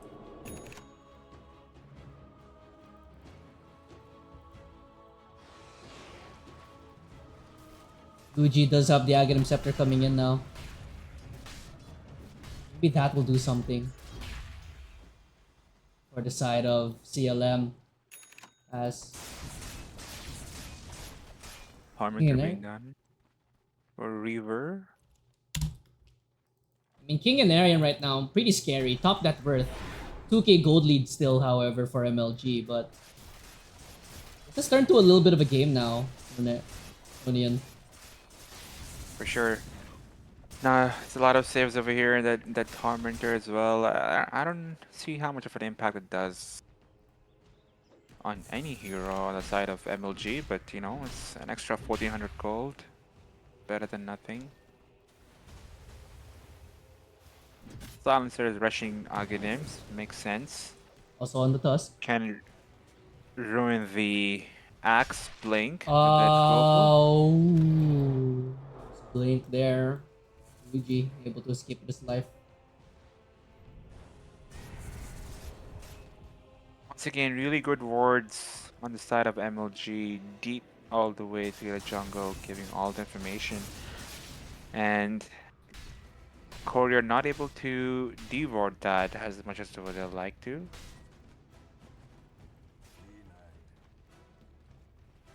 Guji does have the Aghanim Scepter coming in now. Maybe that will do something. For the side of CLM. As Harmony Yeah, being done. For Reaver. I mean, King and Arian right now, pretty scary. Top net worth. 2k gold lead still, however, for MLG, but let's turn to a little bit of a game now. Onion. For sure. Nah, it's a lot of saves over here and that Tormentor as well. I don't see how much of an impact it does on any hero on the side of MLG, but you know, it's an extra 1400 gold. Better than nothing. Silencer is rushing Aghanims, makes sense. Also on the Tusk. Can ruin the Axe Blink. of that global. Oh, blink there. Luigi able to escape with his life. Once again, really good wards on the side of MLG, deep all the way through the jungle, giving all the information. And Courier not able to deward that as much as they would have liked to.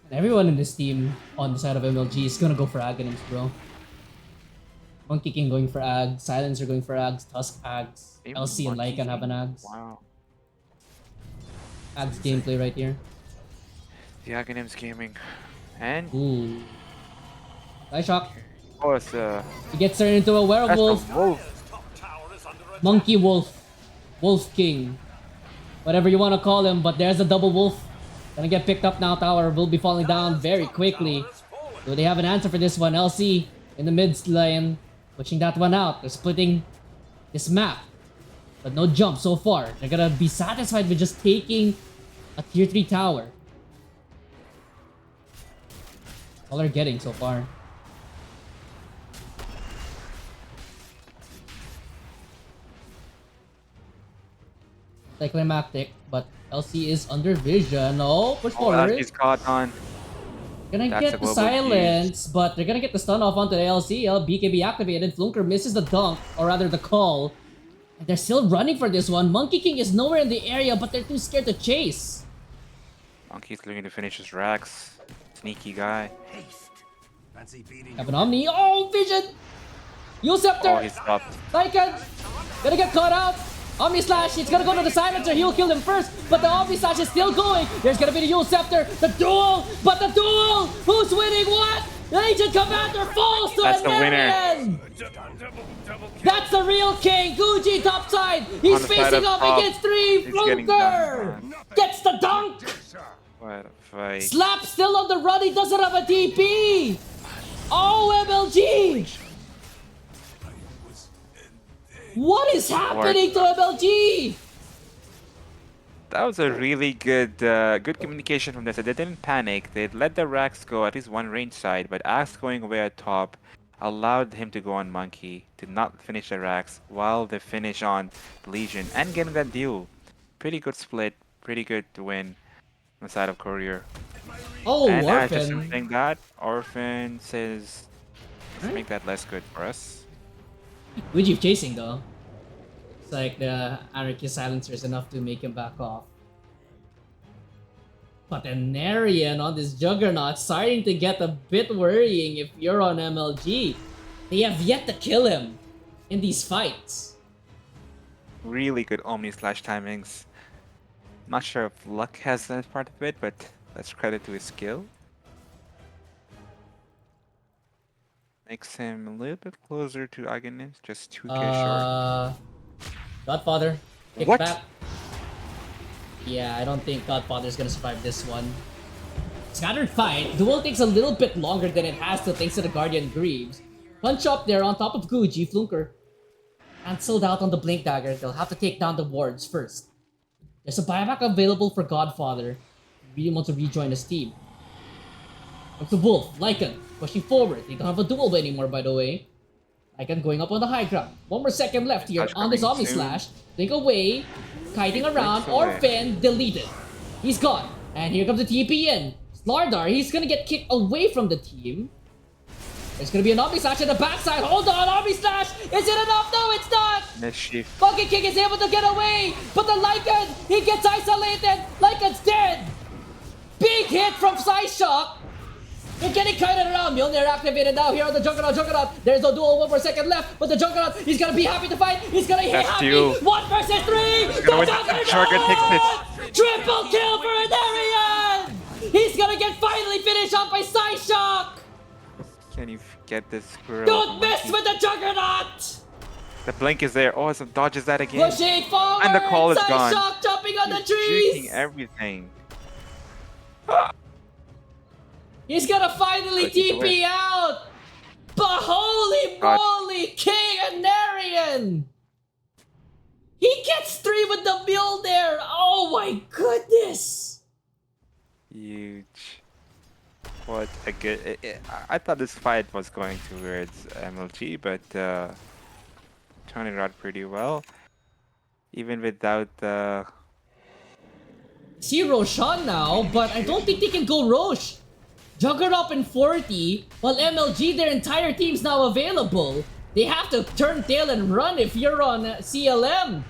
And everyone in this team on the side of MLG is gonna go for Aghanims, bro. Monkey King going for Ags, Silencer going for Ags, Tusk Ags, Even LC and Monkey Lycan have an King? Ags. Wow. Ags gameplay right here. The Aghanims gaming. And Ooh. Eye shock. oh, it's He gets turned into a werewolf. that's a wolf. Dire's top tower is under attack. Monkey Wolf. Wolf King. Whatever you want to call him, but there's a double wolf. Gonna get picked up now. Tower will be falling down very quickly. Tower is fallen. Do they have an answer for this one? LC in the mid lane. Pushing that one out. They're splitting this map. But no jump so far. They're gonna be satisfied with just taking a tier 3 tower. All they're getting so far. Climactic, but LC is under vision. Oh, push Oh, forward. he's caught on. Gonna That's a get the global silence, but they're gonna get the stun off onto the LCL. BKB activated. Flunker misses the dunk, or rather the call. And they're still running for this one. Monkey King is nowhere in the area, but they're too scared to chase. Monkey's looking to finish his racks. Sneaky guy. Haste. Fancy beating Have an Omni. Oh, vision! Yule Oh, Scepter! he's stopped. Lycan! Gonna get caught out! Omni Slash, it's gonna go to the silencer, he'll kill him first, but the Omni Slash is still going! There's gonna be the Yule Scepter, the duel! But the duel! Who's winning what? The Agent Commander falls to That's the winner. Anarian! Double kill. That's the real king! Gucci topside! He's On the side facing of off top, against 3! he's getting Flunker! dunked. Gets the dunk! What a fight. Slap still on the run, he doesn't have a DP! Oh, MLG! What is happening to MLG? That was a really good good communication from this. They didn't panic. They let the racks go at least one range side, but Axe going away at top allowed him to go on Monkey to not finish the racks while they finish on Legion and getting that deal. Pretty good split, pretty good to win on the side of Courier. Oh, And just Orphan. saying that, Orphan says, let's make that less good for us. Gucci chasing though. It's like the Anarchy Silencer is enough to make him back off. But Anarian on this Juggernaut starting to get a bit worrying if you're on MLG. They have yet to kill him in these fights. Really good Omni Slash timings. Not sure if luck has that part of it, but let's credit to his skill. Makes him a little bit closer to Aghanims, just 2k short. Godfather. Kick What? back. Yeah, I don't think Godfather's gonna survive this one. Scattered fight. Duel takes a little bit longer than it has to thanks to the Guardian Greaves. Punch up there on top of Gucci. Flunker cancelled out on the Blink Dagger. They'll have to take down the wards first. There's a buyback available for Godfather. Really wants to rejoin his team. Up to Wolf, Lycan, pushing forward. They don't have a duel anymore, by the way. Lycan going up on the high ground. 1 more second left here Slash on this coming Omni soon. Slash. Think away, kiting around. Blinks away. Orphan deleted. He's gone. And here comes the TP in. Slardar, he's gonna get kicked away from the team. There's gonna be an Omni Slash at the backside. Hold on, Omni Slash! Is it enough? No, it's not! Mischief. Monkey King is able to get away, but the Lycan, he gets isolated. Lycan's dead. Big hit from Psyshock. They're getting kited around. Mjolnir activated now here on the Juggernaut. There's no duel. 1 more second left, but the Juggernaut, he's gonna be happy to fight. He's gonna hit That's happy. you. 1 versus 3. The gonna win. Juggernaut Juggernaut takes triple kill for Anarian. He's gonna get finally finished off by Psyshock. Can you get this squirrel? Don't mess with the Juggernaut. The blink is there. Oh, some dodges that again. Pushing forward. And the call is gone. Psyshock jumping on the He's trees. juking everything. He's gonna finally Push it away. TP out! But holy God. moly, King Anarian! He gets 3 with the mule there! Oh my goodness! Huge. What a good... I thought this fight was going towards MLG, but turned it out pretty well. Even without the see Roshan now, but I don't think they can go Rosh. Juggernaut in 40, while MLG, their entire team's now available. They have to turn tail and run if you're on CLM.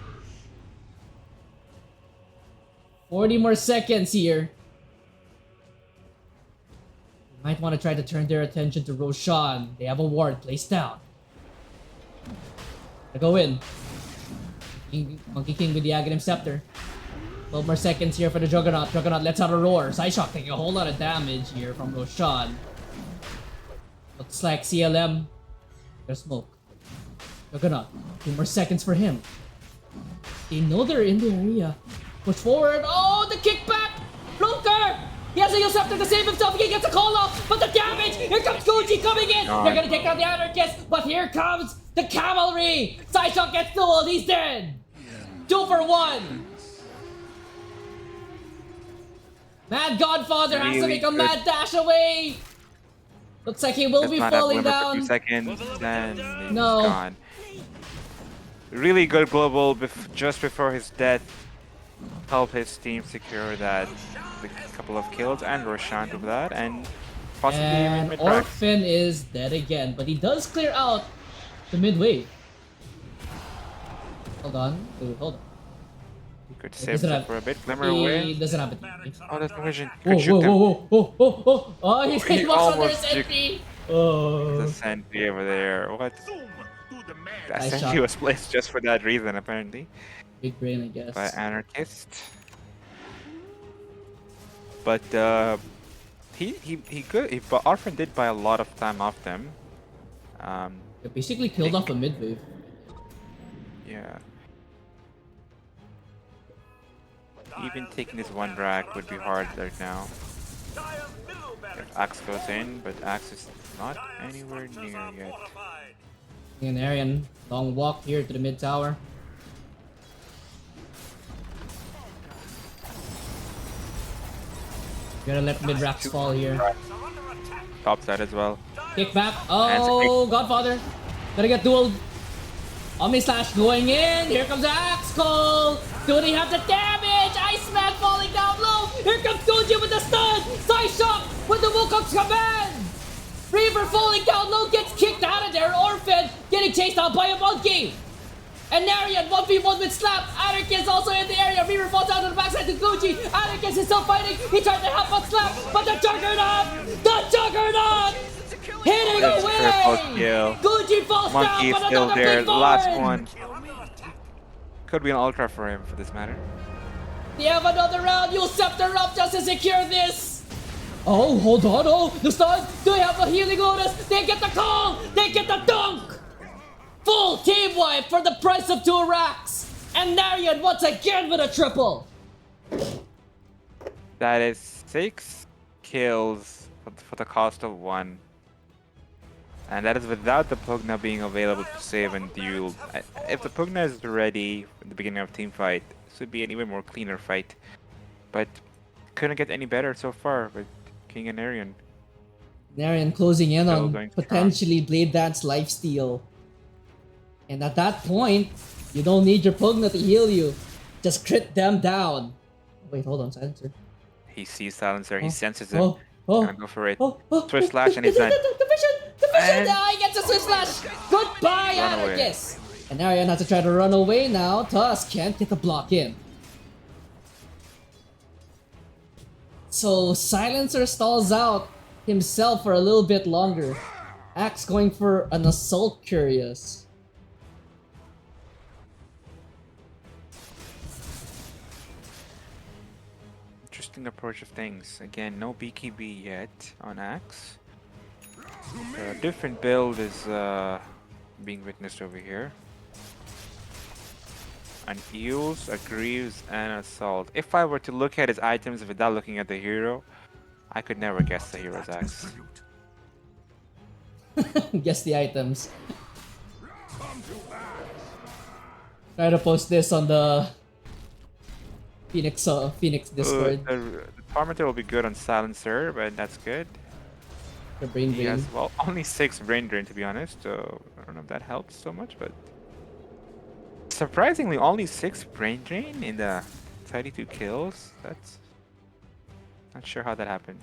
40 more seconds here. Might want to try to turn their attention to Roshan. They have a ward placed down. I go in. Monkey King with the Aghanim Scepter. 12 more seconds here for the Juggernaut. Juggernaut lets out a roar. Psyshock taking a whole lot of damage here from Roshan. Looks like CLM. There's smoke. Juggernaut. 2 more seconds for him. They know they're in the area. Push forward. Oh, the kickback! Blunker! He has a heal scepter to save himself. He gets a call off, but the damage! Here comes Koji coming in! They're gonna take down the Anarchist, but here comes the cavalry! Psyshock gets dueled. He's dead! 2 for 1! Mad Godfather has to make a mad dash away! Looks like he will be falling down. For 2 seconds, and he's No. gone. Really good global just before his death. Help his team secure that the couple of kills and Roshan with that, and possibly And mid-track. Orphan is dead again, but he does clear out the mid wave. Hold on. Wait, hold on. He could He save doesn't it have- for a bit. Glimmer He away. doesn't have it. Oh, that's vision. Whoa, Could shoot whoa, them. whoa, whoa, whoa, whoa, whoa. Oh, he He walks under almost his entry. Oh. The sentry over there. What? That Nice sentry shot. was placed just for that reason, apparently, Big brain, I guess. by Anarchist. But Orphan did buy a lot of time off them. They basically killed off a mid wave. Yeah. Even taking this one rack would be hard right now. If Axe goes in, but Axe is not anywhere near yet. And Arian, long walk here to the mid tower. Gotta let mid racks fall here. Top side as well. Kick back. Oh, Godfather. Gotta get dueled. Omni Slash going in. Here comes the Axe Call. Do they have the damage? Iceman falling down low. Here comes Goji with the stun. Psyshock with the Wukong's command. Reaver falling down low, gets kicked out of there. Orphan getting chased out by a monkey. And Narian 1v1 with Slap. Anarchist also in the area. Reaver falls out to the backside to Gucci. Anarchist is still fighting. He tried to help on Slap, but the Juggernaut! Hitting That's away! triple kill. Gucci falls Monkey down, but still another there. big Last forward. one. Could be an ultra for him, for this matter. They have another round. You'll scepter up just to secure this. Oh, hold on. Oh, the stun. Do they have a healing Lotus? They get the call. They get the dunk. Full team wipe for the price of 2 racks. And Narian once again with a triple. That is 6 kills for the cost of 1. And that is without the Pugna being available to save and duel. If the Pugna is ready at the beginning of team fight, this would be an even more cleaner fight. But couldn't get any better so far with King and Arian. Narian closing in Still on going strong. potentially Blade Dance lifesteal. And at that point, you don't need your Pugna to heal you. Just crit them down. Wait, hold on, silencer. He sees Silencer, he senses it. Oh, Gonna go for it. oh, Swift slash and he's done. The vision! And- He gets a swift slash! Goodbye, Run away. Anarchist! And Arian has to try to run away now. Tusk can't get the block in. So Silencer stalls out himself for a little bit longer. Axe going for an Assault Curious. Interesting approach of things. Again, no BKB yet on Axe. A different build is being witnessed over here. An Eels, a Greaves, and an Assault. If I were to look at his items without looking at the hero, I could never guess the hero's Axe. Guess the items. Try to post this on the Phoenix Discord. The Tormentor will be good on Silencer, but that's good. The brain He drain. has, well, only 6 Brain Drain to be honest, so I don't know if that helps so much, but... Surprisingly, only 6 Brain Drain in the 32 kills? That's... Not sure how that happened.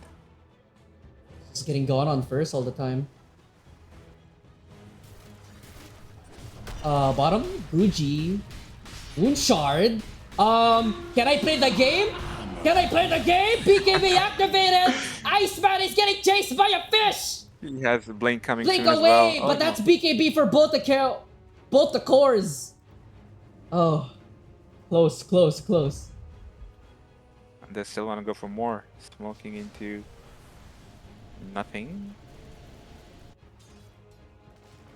Just getting going on first all the time. Bottom, Gucci, Moonshard. Can I play the game? Can I play the game? BKB activated! Iceman is getting chased by a fish! He has the blink coming Blink soon as away! well. But that's BKB for both the cores. Oh. Close, close, close. They still want to go for more. Smoking into nothing.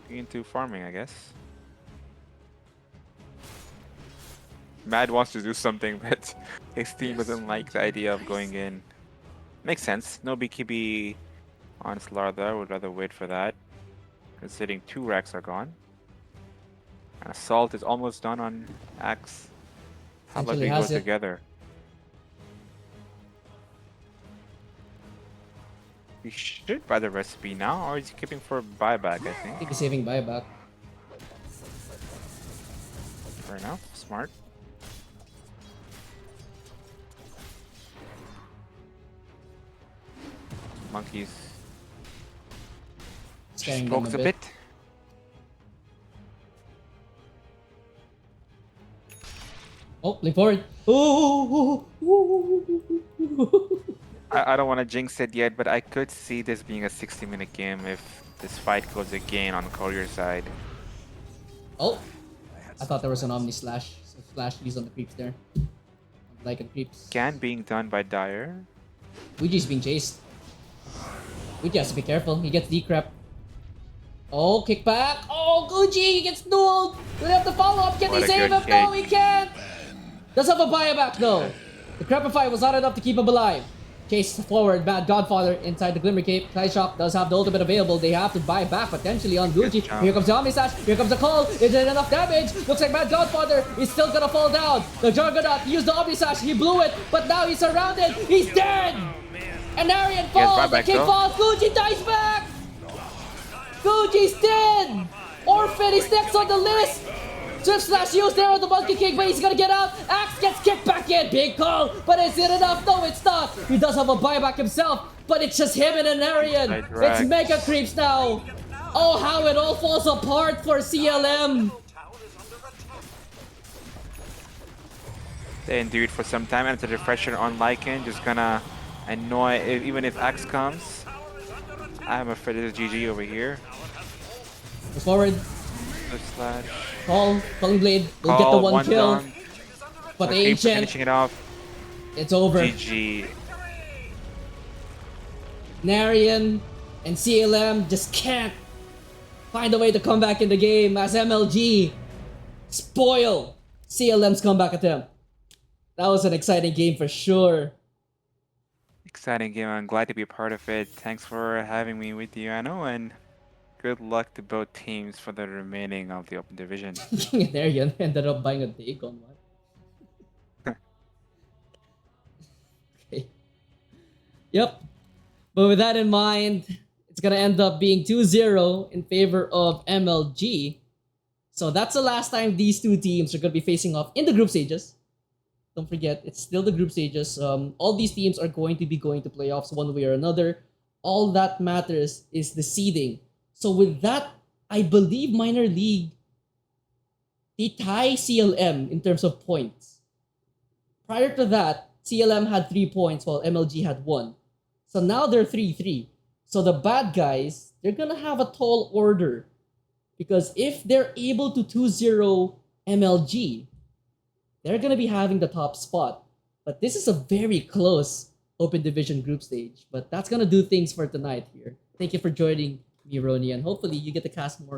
Into farming, I guess. Mad wants to do something, but his team doesn't like the idea of going in. Makes sense. No BKB on Slardar. Would rather wait for that. Considering 2 racks are gone. And Assault is almost done on Axe. How about we go together? We should buy the recipe now, or is he keeping for buyback, I I think? think he's saving buyback. Fair enough. Smart. Monkeys. Scaring them Smokes a a bit. bit. Oh, leap forward. Ooh. I don't want to jinx it yet, but I could see this being a 60-minute game if this fight goes again on Courier side. Oh, I thought there was an Omni Slash. So Slash used on the creeps there. Like on creeps. Scan being done by Dire. Ouija's being chased. Ouija has to be careful. He gets decrep. Oh, kickback. Oh, Gucci gets dueled. Do they have to follow up? Can What he a save good him? No, kick. he can't. Does have a buyback though. The Crepify was not enough to keep him alive. Chase forward, Mad Godfather inside the Glimmer Cape. Shock does have the ultimate available. They have to buy back potentially on Gucci. Here comes the Omni Slash. Here comes the call. Is it enough damage? Looks like Mad Godfather is still gonna fall down. The Juggernaut used the Omni Slash. He blew it, but now he's surrounded. He's dead. And Arian falls. The buyback, kick though. falls. Gucci dies back. Gucci's dead. Orphan is next on the list. Swift Slash used there on the monkey kick, but he's gonna get out. Axe gets kicked back in. Big call, but is it enough? No, it's not. He does have a buyback himself, but it's just him and an Arian. It's mega creeps now. Oh, how it all falls apart for CLM. They endured for some time, and it's a refresher on Lycan. Just gonna annoy, even if Axe comes. I'm afraid it's GG over here. Go forward. Swift Slash. Call. Calling Blade. We'll get the one kill. Down. But the Okay, Ancient, finishing it off. it's over. GG. Narian and CLM just can't find a way to come back in the game as MLG spoil CLM's comeback attempt. That was an exciting game for sure. Exciting game. I'm glad to be a part of it. Thanks for having me with you, Anno, and good luck to both teams for the remaining of the Open Division. Narian ended up buying a Dagon one. Okay. Yep. But with that in mind, it's gonna end up being 2-0 in favor of MLG. So that's the last time these two teams are gonna be facing off in the group stages. Don't forget, it's still the group stages. All these teams are going to be going to playoffs one way or another. All that matters is the seeding. So with that, I believe Minor League, they tie CLM in terms of points. Prior to that, CLM had 3 points while MLG had 1. So now they're 3-3. So the bad guys, they're gonna have a tall order. Because if they're able to 2-0 MLG, they're gonna be having the top spot. But this is a very close Open Division group stage. But that's gonna do things for tonight here. Thank you for joining me, Roni, and hopefully you get to cast more